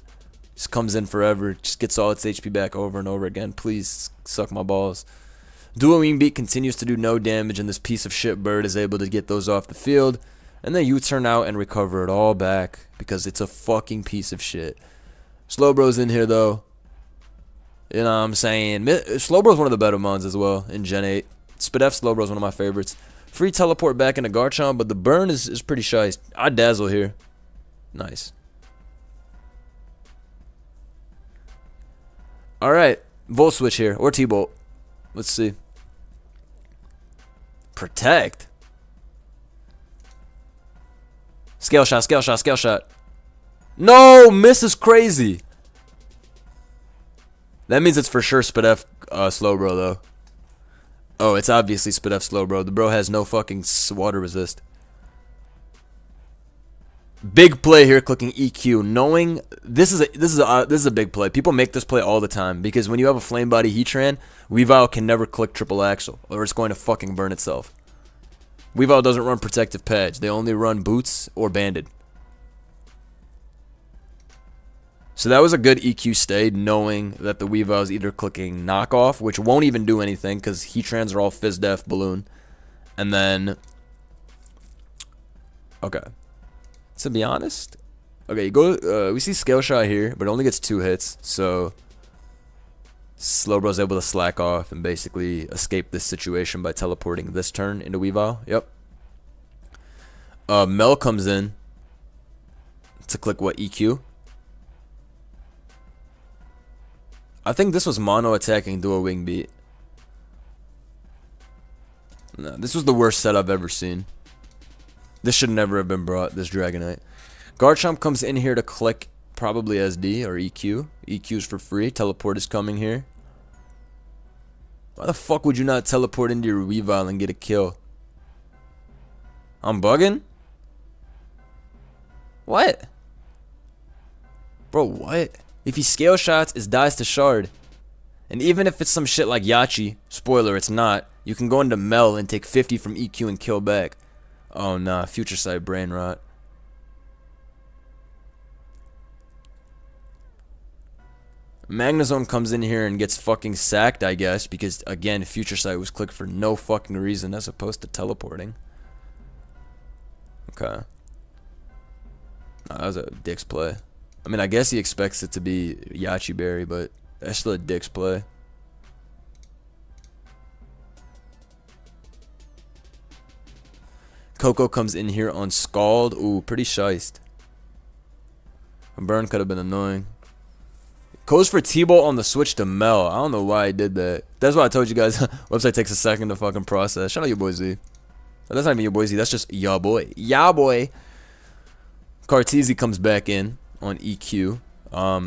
Just comes in forever. Just gets all its HP back over and over again. Please suck my balls. Dual wing beat continues to do no damage, and this piece of shit bird is able to get those off the field. And then you turn out and recover it all back because it's a fucking piece of shit. Slowbro's in here though. You know what I'm saying? Slowbro's one of the better mons as well in Gen 8. Spidef Slowbro's one of my favorites. Free teleport back into Garchomp, but the burn is pretty shy. I dazzle here. Nice. Alright. Volt switch here. Or T-Bolt. Let's see. Protect. Scale shot, scale shot, scale shot. No! Miss is crazy. That means it's for sure Spidef Slowbro though. Oh, it's obviously Spidef Slowbro. The bro has no fucking water resist. Big play here, clicking EQ, knowing this is a big play. People make this play all the time because when you have a flame body Heatran, Weavile can never click triple axle or it's going to fucking burn itself. Weavile doesn't run protective patch. They only run boots or banded. So that was a good EQ stay, knowing that the Weavile is either clicking knockoff, which won't even do anything because Heatrans are all Fizz Def Balloon, and then okay. To be honest, okay, you go. We see Scale Shot here, but it only gets 2 hits, so Slowbro's able to slack off and basically escape this situation by teleporting this turn into Weavile. Yep. Mel comes in to click what, EQ? I think this was mono attacking dual wing beat. No, this was the worst set I've ever seen. This should never have been brought, this Dragonite. Garchomp comes in here to click probably SD or EQ. EQ's for free. Teleport is coming here. Why the fuck would you not teleport into your Weavile and get a kill? I'm bugging? What? Bro, what? If he scale shots, it dies to Shard. And even if it's some shit like Yachi, spoiler, it's not, you can go into Mel and take 50 from EQ and kill back. Oh nah, Future Sight brain rot. Magnezone comes in here and gets fucking sacked, I guess, because again, Future Sight was clicked for no fucking reason as opposed to teleporting. Okay. Nah, that was a dick's play. I mean, I guess he expects it to be Yachi Berry, but that's still a dick's play. Coco comes in here on Scald. Ooh, pretty shiced. A burn could have been annoying. Goes for T-Bolt on the switch to Mel. I don't know why I did that. That's why I told you guys website takes a second to fucking process. Shout out your boy Z. That's not even your boy Z. That's just ya boy. Ya boy. Carteezy comes back in on EQ.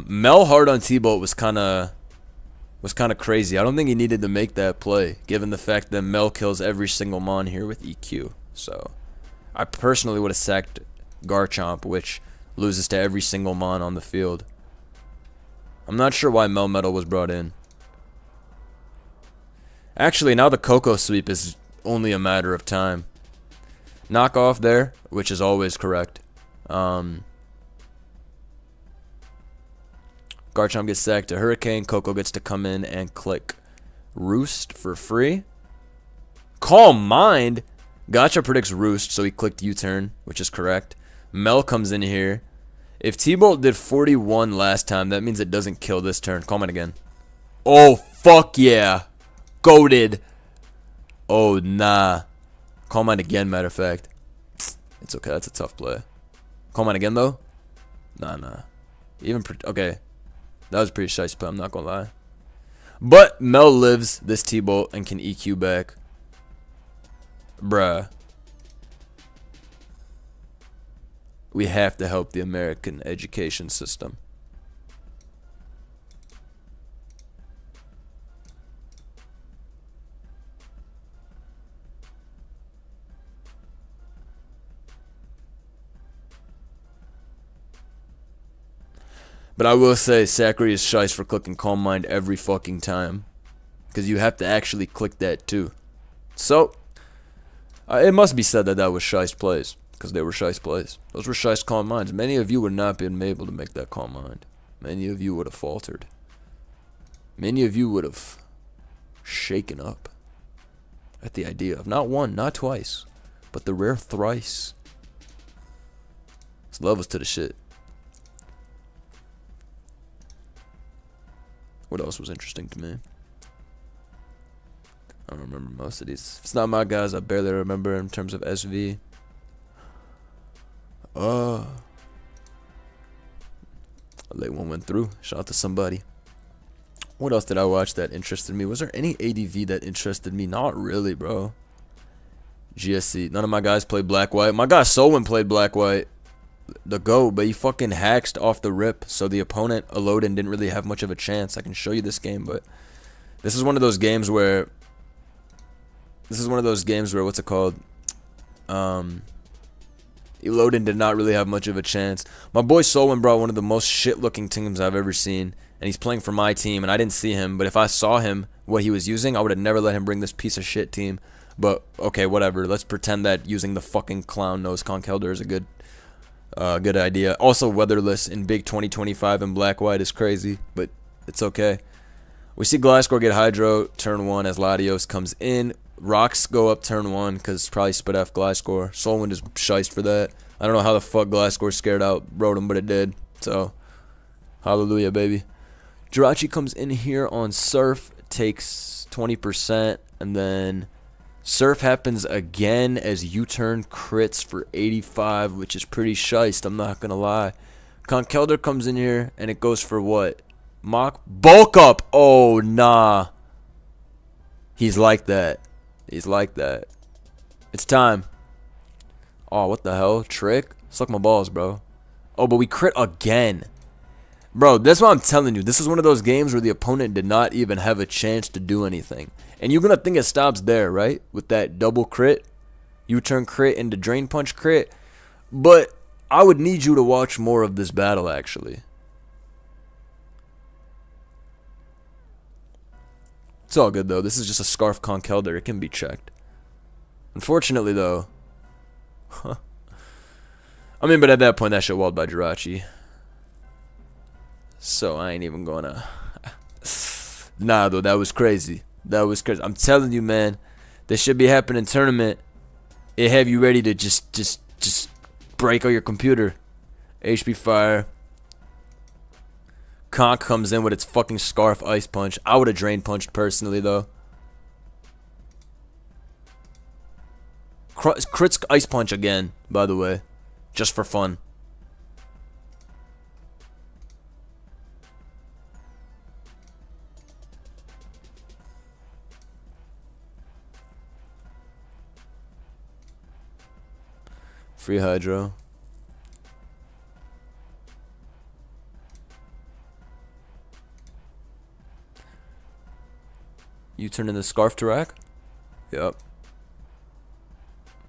Mel hard on T-Bolt was kind of crazy. I don't think he needed to make that play, given the fact that Mel kills every single mon here with EQ. So, I personally would have sacked Garchomp, which loses to every single mon on the field. I'm not sure why Melmetal was brought in. Actually, now the Coco sweep is only a matter of time. Knock off there, which is always correct. Garchomp gets sacked to Hurricane. Coco gets to come in and click Roost for free. Calm Mind. Gotcha predicts Roost, so he clicked U-turn, which is correct. Mel comes in here. If T-Bolt did 41 last time, that means it doesn't kill this turn. Calm Mind again. Oh, fuck yeah. Goated. Oh, nah. Calm Mind again, matter of fact. It's okay, that's a tough play. Calm Mind again, though? Nah. Even, okay. That was pretty shite, but I'm not gonna lie. But Mel lives this T-Bolt and can EQ back. Bruh. We have to help the American education system. But I will say, Zachary is shice for clicking Calm Mind every fucking time. Because you have to actually click that too. So, it must be said that that was shice plays. Because they were shice plays. Those were shice Calm Minds. Many of you would not have been able to make that Calm Mind. Many of you would have faltered. Many of you would have shaken up at the idea of not one, not twice, but the rare thrice. It's levels to the shit. What else was interesting to me? I don't remember most of these. If it's not my guys, I barely remember in terms of SV. A late one went through. Shout out to somebody. What else did I watch that interested me? Was there any ADV that interested me? Not really, bro. GSC. None of my guys played black white. My guy Solwyn played black white. The GOAT, but he fucking hacked off the rip. So the opponent, Alodin, didn't really have much of a chance. I can show you this game, but this is one of those games where what's it called? Elodin did not really have much of a chance. My boy Solwyn brought one of the most shit-looking teams I've ever seen, and he's playing for my team, and I didn't see him, but if I saw him, what he was using, I would have never let him bring this piece of shit team. But, okay, whatever. Let's pretend that using the fucking clown nose Conkelder is a good idea. Also, weatherless in big 2025 and black-white is crazy, but it's okay. We see Gliscor get Hydro turn 1 as Latios comes in. Rocks go up turn 1 because probably spit F Gliscor. Solwyn is shiced for that. I don't know how the fuck Gliscor scared out Rotom, but it did. So, hallelujah, baby. Jirachi comes in here on Surf, takes 20%, and then Surf happens again as U-turn crits for 85, which is pretty shiced, I'm not gonna lie. Conkelder comes in here, and it goes for what? Mock bulk up! Oh, nah. He's like that. He's like that. It's time. Oh, what the hell? Trick? Suck my balls, bro. Oh, but we crit again. Bro, that's what I'm telling you. This is one of those games where the opponent did not even have a chance to do anything. And you're going to think it stops there, right? With that double crit. U-turn crit into Drain Punch crit. But I would need you to watch more of this battle, actually. It's all good, though. This is just a Scarf Conkelder. It can be checked. Unfortunately, though. I mean, but at that point, that shit walled by Jirachi. So, I ain't even gonna... Nah, though. That was crazy. That was crazy. I'm telling you, man. This should be happening in tournament. It have you ready to just break all your computer. HP Fire. Conk comes in with its fucking Scarf Ice Punch. I would have Drain Punched personally, though. Crits Ice Punch again, by the way. Just for fun. Free Hydro. You turn in the Scarf to rack? Yep.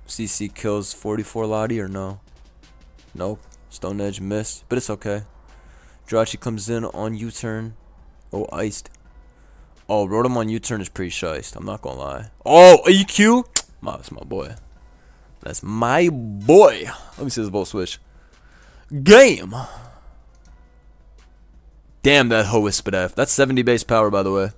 CC kills 44 Lottie or no? Nope. Stone Edge missed, but it's okay. Jirachi comes in on U-turn. Oh, iced. Oh, Rotom on U-turn is pretty shiced. I'm not gonna lie. Oh, EQ? That's my boy. That's my boy. Let me see this volt switch. Game. Damn, that hoe is spit F. That's 70 base power, by the way.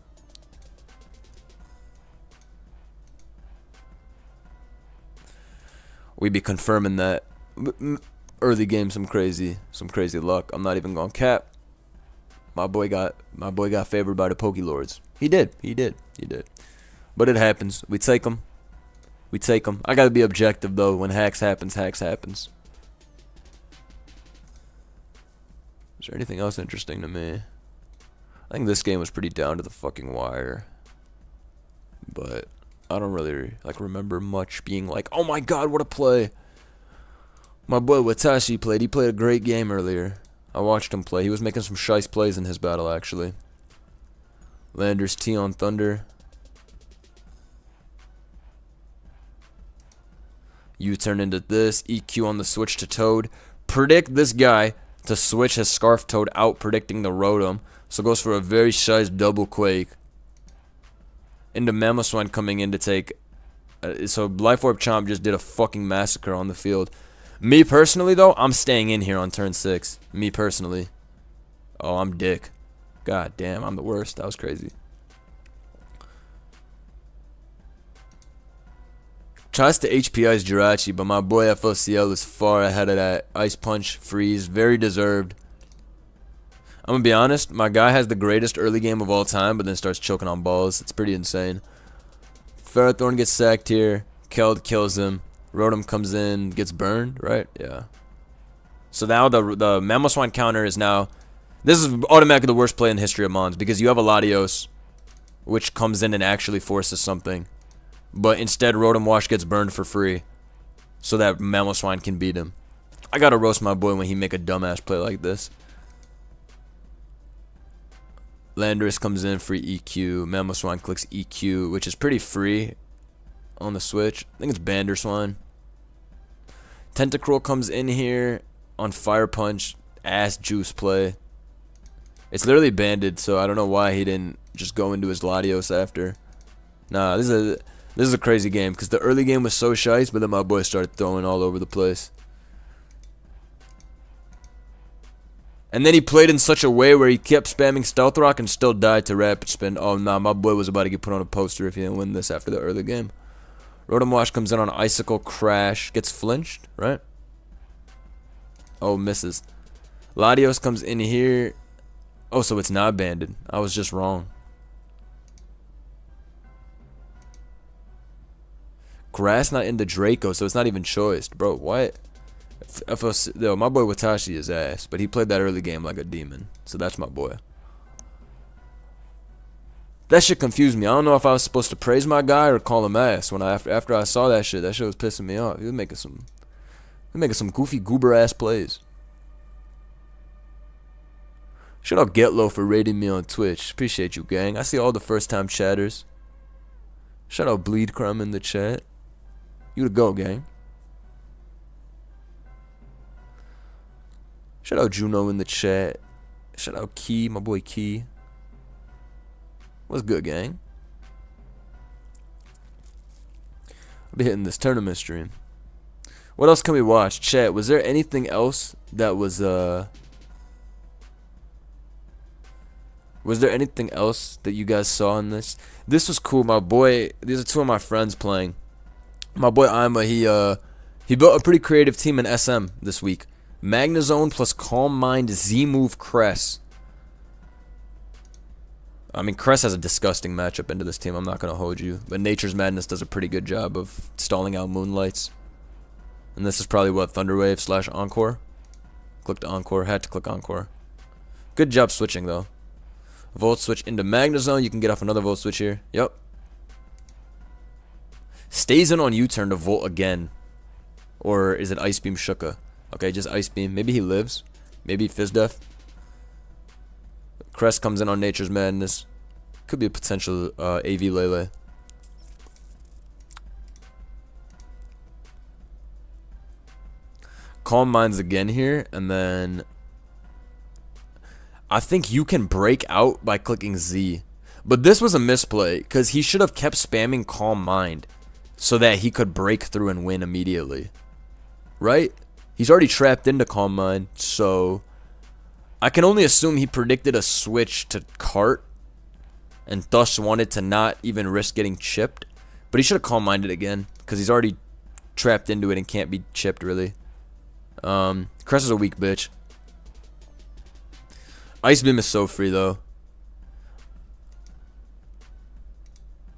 We be confirming that early game some crazy luck. I'm not even gonna cap. My boy got favored by the Pokélords. He did. But it happens. We take them. I gotta be objective though. When hacks happens. Is there anything else interesting to me? I think this game was pretty down to the fucking wire. But I don't really remember much being like, oh my god, what a play. My boy Watashi played. He played a great game earlier. I watched him play. He was making some shice plays in his battle, actually. Landers T on Thunder. U-turn into this. EQ on the switch to Toad. Predict this guy to switch his Scarf Toad out, predicting the Rotom. So goes for a very shice double Quake. Into Mamoswine coming in to take... so Life Orb Chomp just did a fucking massacre on the field. Me personally, though, I'm staying in here on turn 6. Me personally. Oh, I'm dick. God damn, I'm the worst. That was crazy. Tries to HP Ice Jirachi, but my boy FOCL is far ahead of that. Ice Punch, Freeze, very deserved. I'm gonna be honest, my guy has the greatest early game of all time, but then starts choking on balls. It's pretty insane. Ferrothorn gets sacked here. Keld kills him. Rotom comes in, gets burned, right? Yeah. So now the Mamoswine counter is now... This is automatically the worst play in the history of Mons, because you have a Latios, which comes in and actually forces something. But instead, Rotom Wash gets burned for free, so that Mamoswine can beat him. I gotta roast my boy when he make a dumbass play like this. Landorus comes in, free EQ. Mamoswine clicks EQ, which is pretty free on the Switch. I think it's Banderswine. Tentacruel comes in here on Fire Punch. Ass juice play. It's literally banded, so I don't know why he didn't just go into his Latios after. Nah, this is a crazy game, because the early game was so shice, but then my boy started throwing all over the place. And then he played in such a way where he kept spamming Stealth Rock and still died to Rapid Spin. Oh, nah, my boy was about to get put on a poster if he didn't win this after the early game. Rotom Wash comes in on Icicle Crash. Gets flinched, right? Oh, misses. Latios comes in here. Oh, so it's not banded. I was just wrong. Grass not into Draco, so it's not even choiced. Bro, what? Yo, my boy Watashi is ass, but he played that early game like a demon. So that's my boy. That shit confused me. I don't know if I was supposed to praise my guy or call him ass. When after I saw that shit was pissing me off. He was making some goofy goober ass plays. Shout out Getlow for rating me on Twitch. Appreciate you, gang. I see all the first time chatters. Shout out Bleed Crumb in the chat. You the go, gang. Shout out Juno in the chat. Shout out Key, my boy Key. What's good, gang? I'll be hitting this tournament stream. What else can we watch? Chat, was there anything else that was there anything else that you guys saw in this? This was cool. My boy, these are two of my friends playing. My boy Ima, he built a pretty creative team in SM this week. Magnezone plus Calm Mind Z-Move Cress. I mean, Cress has a disgusting matchup into this team, I'm not going to hold you. But Nature's Madness does a pretty good job of stalling out Moonlights. And this is probably what, Thunderwave / Encore? Clicked Encore, had to click Encore. Good job switching though. Volt Switch into Magnezone, you can get off another Volt Switch here. Yep. Stays in on U-turn to Volt again. Or is it Ice Beam Shuka? Okay, just Ice Beam. Maybe he lives. Maybe Fizz Death. Crest comes in on Nature's Madness. Could be a potential AV Lele. Calm Minds again here, and then I think you can break out by clicking Z. But this was a misplay, because he should have kept spamming Calm Mind so that he could break through and win immediately. Right? He's already trapped into Calm Mind, so I can only assume he predicted a switch to Cart and thus wanted to not even risk getting chipped. But he should have Calm Minded again, because he's already trapped into it and can't be chipped, really. Cress is a weak bitch. Ice Beam is so free, though.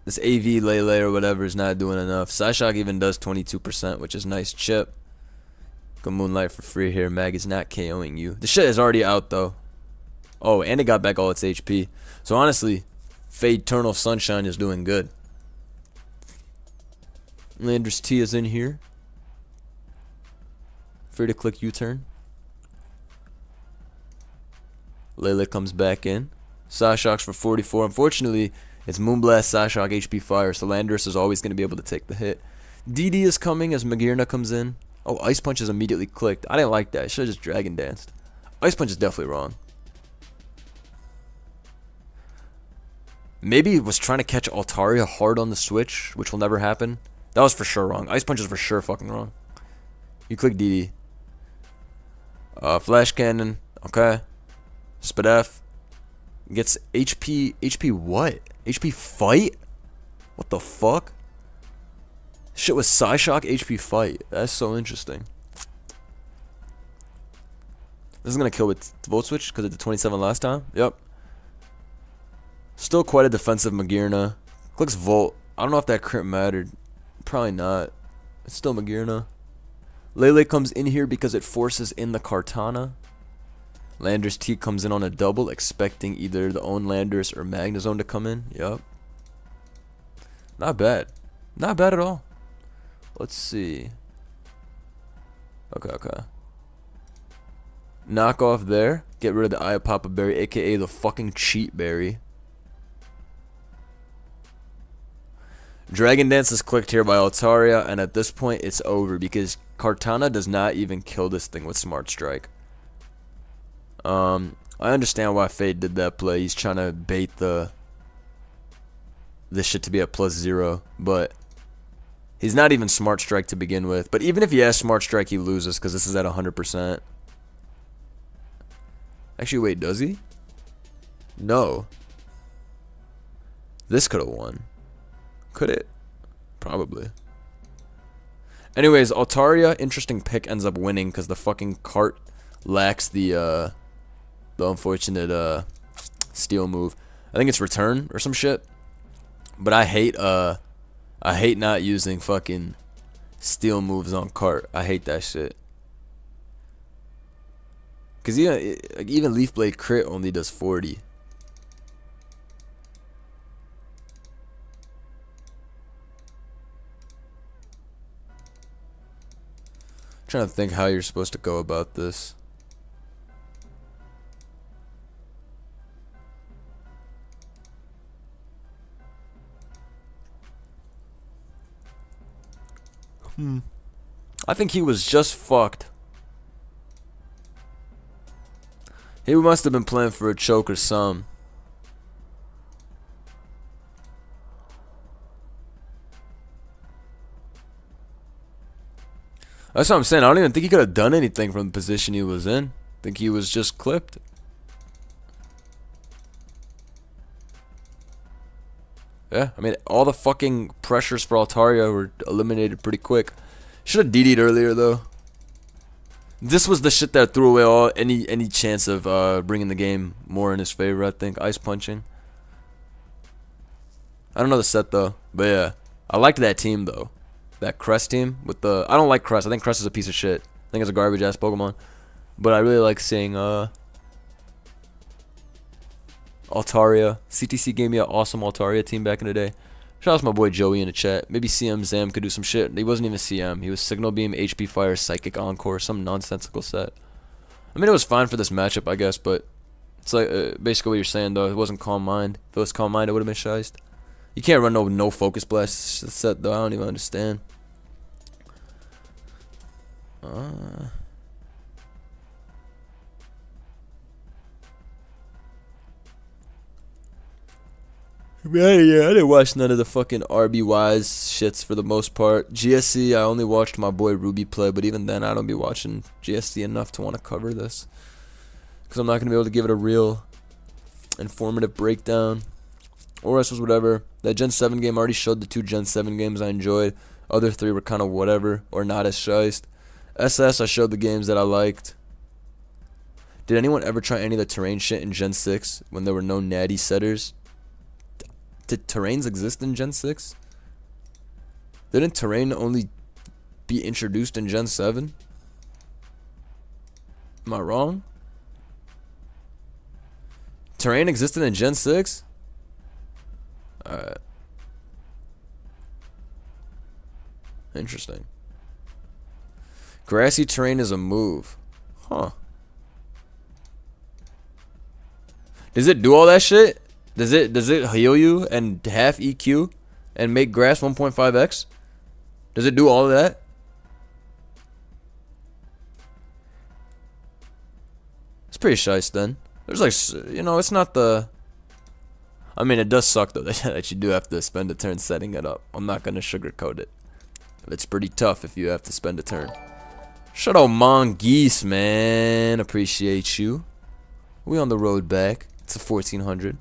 This AV Lele or whatever is not doing enough. Psyshock even does 22%, which is nice chip. Go Moonlight for free here. Mag is not KOing you. The shit is already out, though. Oh, and it got back all its HP. So, honestly, Fade Eternal Sunshine is doing good. Landorus T is in here. Free to click U-turn. Lele comes back in. Psyshock's for 44. Unfortunately, it's Moonblast, Psyshock, HP Fire, so Landorus is always going to be able to take the hit. DD is coming as Magirna comes in. Oh, Ice Punch is immediately clicked. I didn't like that. I should have just Dragon Danced. Ice Punch is definitely wrong. Maybe he was trying to catch Altaria hard on the Switch, which will never happen. That was for sure wrong. Ice Punch is for sure fucking wrong. You click DD. Flash Cannon. Okay. Spadef gets HP. HP what? HP fight? What the fuck? Shit with Psyshock HP fight. That's so interesting. This is gonna kill with Volt Switch because it did 27 last time. Yep. Still quite a defensive Magirna. Clicks Volt. I don't know if that crit mattered. Probably not. It's still Magirna. Lele comes in here because it forces in the Kartana. Landorus T comes in on a double, expecting either the own Landorus or Magnezone to come in. Yup. Not bad. Not bad at all. Let's see. Okay. Knock off there. Get rid of the Iapapa Berry, aka the fucking cheat berry. Dragon Dance is clicked here by Altaria, and at this point it's over because Kartana does not even kill this thing with Smart Strike. I understand why Fade did that play. He's trying to bait this shit to be at +0, but he's not even Smart Strike to begin with. But even if he has Smart Strike, he loses because this is at 100%. Actually, wait, does he? No. This could have won. Could it? Probably. Anyways, Altaria, interesting pick, ends up winning because the fucking cart lacks the unfortunate steal move. I think it's return or some shit. But I hate not using fucking steal moves on cart. I hate that shit. Cause even Leaf Blade crit only does 40. Trying to think how you're supposed to go about this. I think he was just fucked. He must have been playing for a choke or some. That's what I'm saying. I don't even think he could have done anything from the position he was in. I think he was just clipped. Yeah, I mean, all the fucking pressures for Altaria were eliminated pretty quick. Should have DD'd earlier, though. This was the shit that threw away any chance of bringing the game more in his favor, I think. Ice punching. I don't know the set, though. But yeah, I liked that team, though. That Crest team with the... I don't like Crest. I think Crest is a piece of shit. I think it's a garbage-ass Pokemon. But I really like seeing Altaria. CTC gave me an awesome Altaria team back in the day. Shout out to my boy Joey in the chat. Maybe CM Zam could do some shit. He wasn't even CM. He was Signal Beam, HP Fire, Psychic Encore, some nonsensical set. I mean, it was fine for this matchup, I guess, but it's like basically what you're saying, though. It wasn't Calm Mind. If it was Calm Mind, it would have been shiced. You can't run no Focus Blast set, though. I don't even understand. Yeah, I didn't watch none of the fucking RB-wise shits for the most part. GSC, I only watched my boy Ruby play, but even then, I don't be watching GSC enough to want to cover this. Because I'm not going to be able to give it a real informative breakdown. Or else was whatever. That Gen 7 game already showed the 2 Gen 7 games I enjoyed. Other 3 were kind of whatever, or not as shiced. SS, I showed the games that I liked. Did anyone ever try any of the terrain shit in Gen 6 when there were no natty setters? Did terrains exist in Gen 6? Didn't terrain only be introduced in Gen 7? Am I wrong? Terrain existed in Gen 6? Alright. Interesting. Grassy terrain is a move. Huh. Does it do all that shit? Does it heal you and half EQ and make grass 1.5x? Does it do all of that? It's pretty shice then. There's like, you know, it's not the... I mean, it does suck though that you do have to spend a turn setting it up. I'm not gonna sugarcoat it. It's pretty tough if you have to spend a turn. Shout out Mongeese, man. Appreciate you. We on the road back. It's a 1400.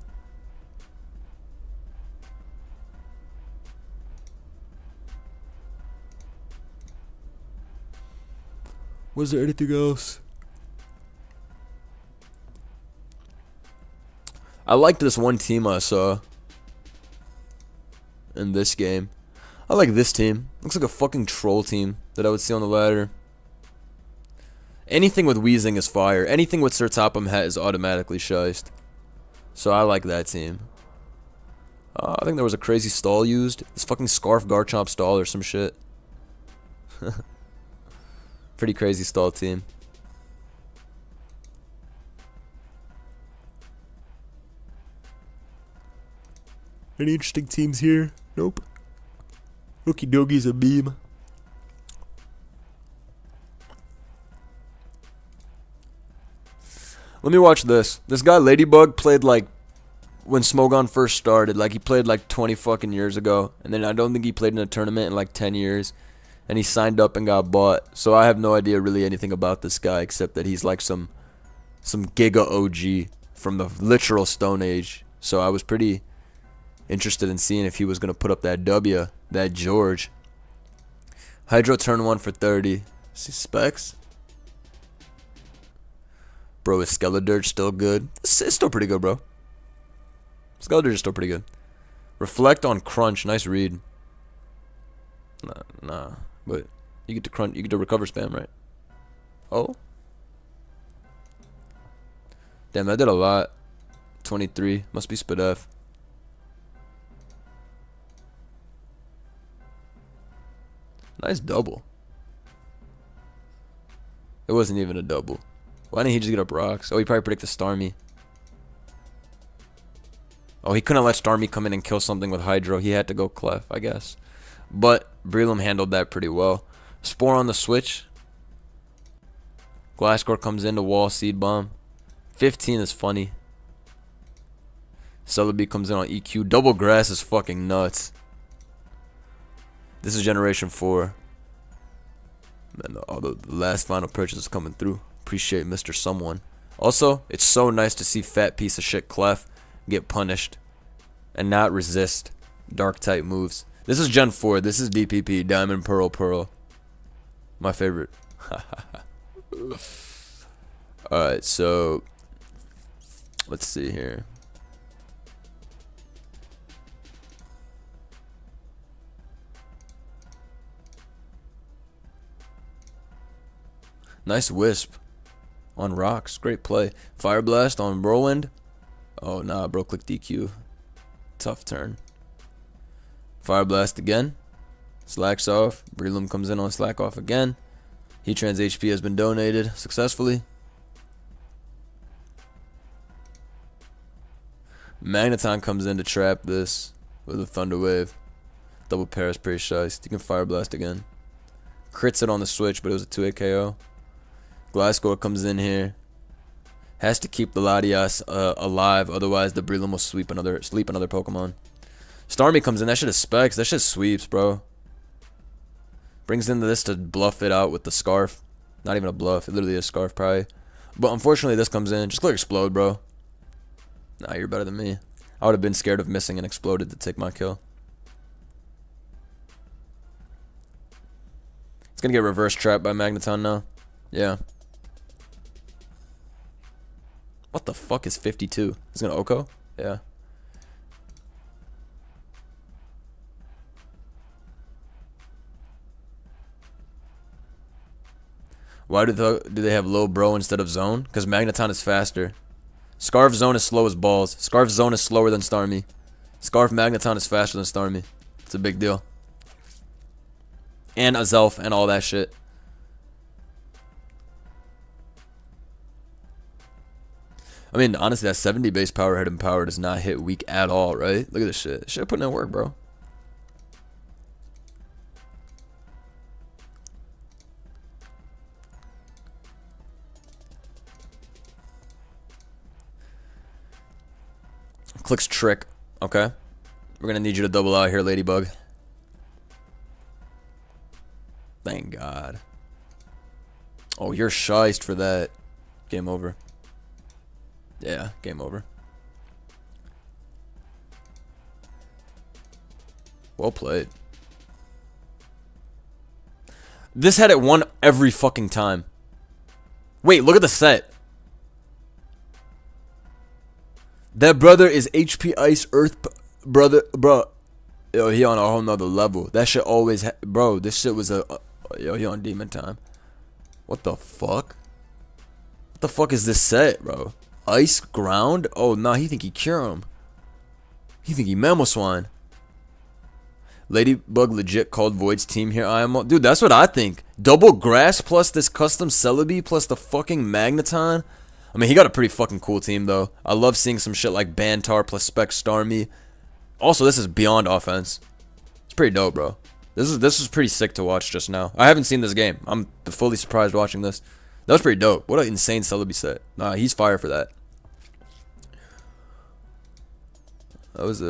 Was there anything else? I liked this one team I saw in this game. I like this team. Looks like a fucking troll team that I would see on the ladder. Anything with Weezing is fire. Anything with Sir Topham Hatt is automatically shiced. So I like that team. I think there was a crazy stall used. This fucking Scarf Garchomp stall or some shit. Pretty crazy stall team. Any interesting teams here? Nope. Okie dokies a beam. Let me watch this. This guy Ladybug played like when Smogon first started. Like he played like 20 fucking years ago. And then I don't think he played in a tournament in like 10 years. And he signed up and got bought. So I have no idea really anything about this guy except that he's like some Giga OG from the literal Stone Age. So I was pretty interested in seeing if he was going to put up that W, that George. Hydro turn 1 for 30. See specs? Bro, is Skeledirge still good? It's still pretty good, bro. Skeledirge is still pretty good. Reflect on Crunch. Nice read. Nah. But you get to crunch. You get to recover spam, right? Oh. Damn, that did a lot. 23. Must be Spit F. Nice double. It wasn't even a double. Why didn't he just get up rocks? Oh, he probably predicted Starmie. Oh, he couldn't let Starmie come in and kill something with Hydro. He had to go Clef, I guess. But Breloom handled that pretty well. Spore on the switch. Glasscore comes in to wall Seed Bomb. 15 is funny. Celebi comes in on EQ. Double Grass is fucking nuts. This is Generation 4. Man, all the last final purchases coming through. Appreciate Mr. Someone. Also, it's so nice to see fat piece of shit Clef get punished and not resist dark type moves. This is Gen 4. This is DPP. Diamond, Pearl, Pearl. My favorite. Alright, so let's see here. Nice Wisp on rocks. Great play. Fire Blast on Whirlwind. Oh, nah, bro. Click DQ. Tough turn. Fire Blast again. Slacks off. Breloom comes in on Slack off again. Heatran's HP has been donated successfully. Magneton comes in to trap this with a Thunder Wave. Double Paris pretty shiced. You can Fire Blast again. Crits it on the switch, but it was a 2-hit KO. Glasscore comes in here. Has to keep the Latias alive, otherwise the Breloom will sleep another Pokemon. Starmie comes in. That shit is specs. That shit sweeps, bro. Brings in this to bluff it out with the Scarf. Not even a bluff. It literally is Scarf, probably. But unfortunately, this comes in. Just click Explode, bro. Nah, you're better than me. I would have been scared of missing and exploded to take my kill. It's gonna get reverse trapped by Magneton now. Yeah. What the fuck is 52? Is it gonna Oko? Yeah. Why do they have low bro instead of zone? Because Magneton is faster. Scarf zone is slow as balls. Scarf zone is slower than Starmie. Scarf Magneton is faster than Starmie. It's a big deal. And Azelf and all that shit. I mean, honestly, that 70 base power hit and power does not hit weak at all, right? Look at this shit. This shit putting in work, bro. Clicks Trick. Okay. We're going to need you to double out here, Ladybug. Thank God. Oh, you're shiced for that. Game over. Yeah, game over. Well played. This had it won every fucking time. Wait, look at the set. That brother is HP Ice Earth brother, bro. Yo, he on a whole nother level. That shit always, bro. This shit was yo, he on demon time. What the fuck? What the fuck is this set, bro? Ice ground? Oh nah, he think he cure him. He think he mammal swine. Ladybug legit called Void's team here. Dude, that's what I think. Double grass plus this custom Celebi plus the fucking Magneton. I mean, he got a pretty fucking cool team though. I love seeing some shit like Bantar plus Spec Starmie. Also, this is beyond offense. It's pretty dope, bro. This is pretty sick to watch just now. I haven't seen this game. I'm fully surprised watching this. That was pretty dope. What an insane Celebi set. Nah, he's fire for that. That was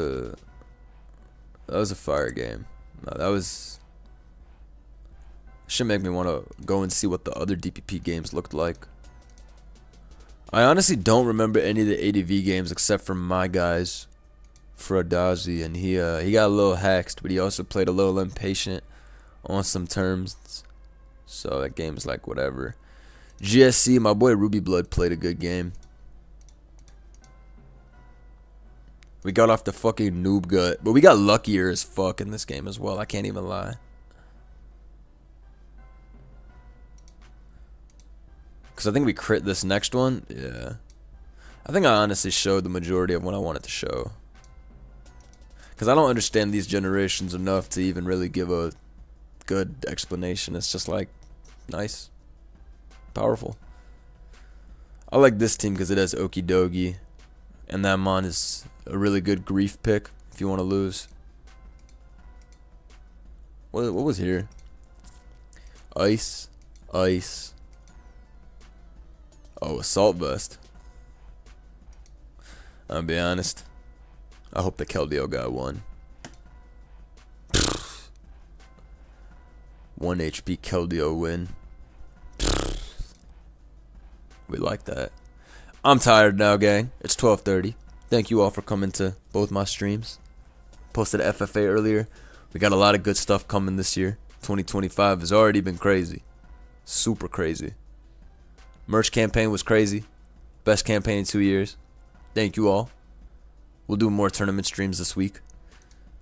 a fire game. No, that was... Should make me want to go and see what the other DPP games looked like. I honestly don't remember any of the ADV games except for my guys, Fradazi, and he got a little hacked, but he also played a little impatient on some terms. So that game's like whatever. GSC, my boy Ruby Blood played a good game. We got off the fucking noob gut, but we got luckier as fuck in this game as well. I can't even lie. Because I think we crit this next one. Yeah. I think I honestly showed the majority of what I wanted to show. Because I don't understand these generations enough to even really give a good explanation. It's just like, nice. Powerful. I like this team because it has Okidogi. And that Mon is a really good grief pick if you want to lose. What was here? Ice. Ice. Oh, Assault Vest. I'll be honest. I hope the Keldeo got one. 1 HP Keldeo win. We like that. I'm tired now, gang. It's 12:30. Thank you all for coming to both my streams. Posted a FFA earlier. We got a lot of good stuff coming this year. 2025 has already been crazy. Super crazy. Merch campaign was crazy. Best campaign in 2 years. Thank you all. We'll do more tournament streams this week.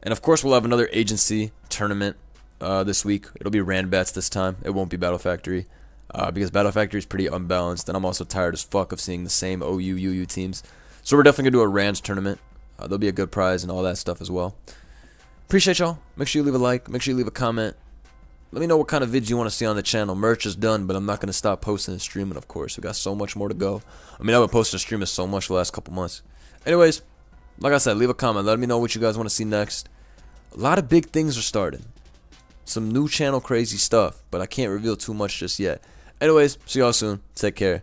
And of course, we'll have another agency tournament this week. It'll be Randbats this time. It won't be Battle Factory. Because Battle Factory is pretty unbalanced. And I'm also tired as fuck of seeing the same OU, UU teams. So we're definitely going to do a Rands tournament. There'll be a good prize and all that stuff as well. Appreciate y'all. Make sure you leave a like. Make sure you leave a comment. Let me know what kind of vids you want to see on the channel. Merch is done, but I'm not going to stop posting and streaming, of course. We got so much more to go. I mean, I've been posting and streaming so much the last couple months. Anyways, like I said, leave a comment. Let me know what you guys want to see next. A lot of big things are starting. Some new channel crazy stuff, but I can't reveal too much just yet. Anyways, see y'all soon. Take care.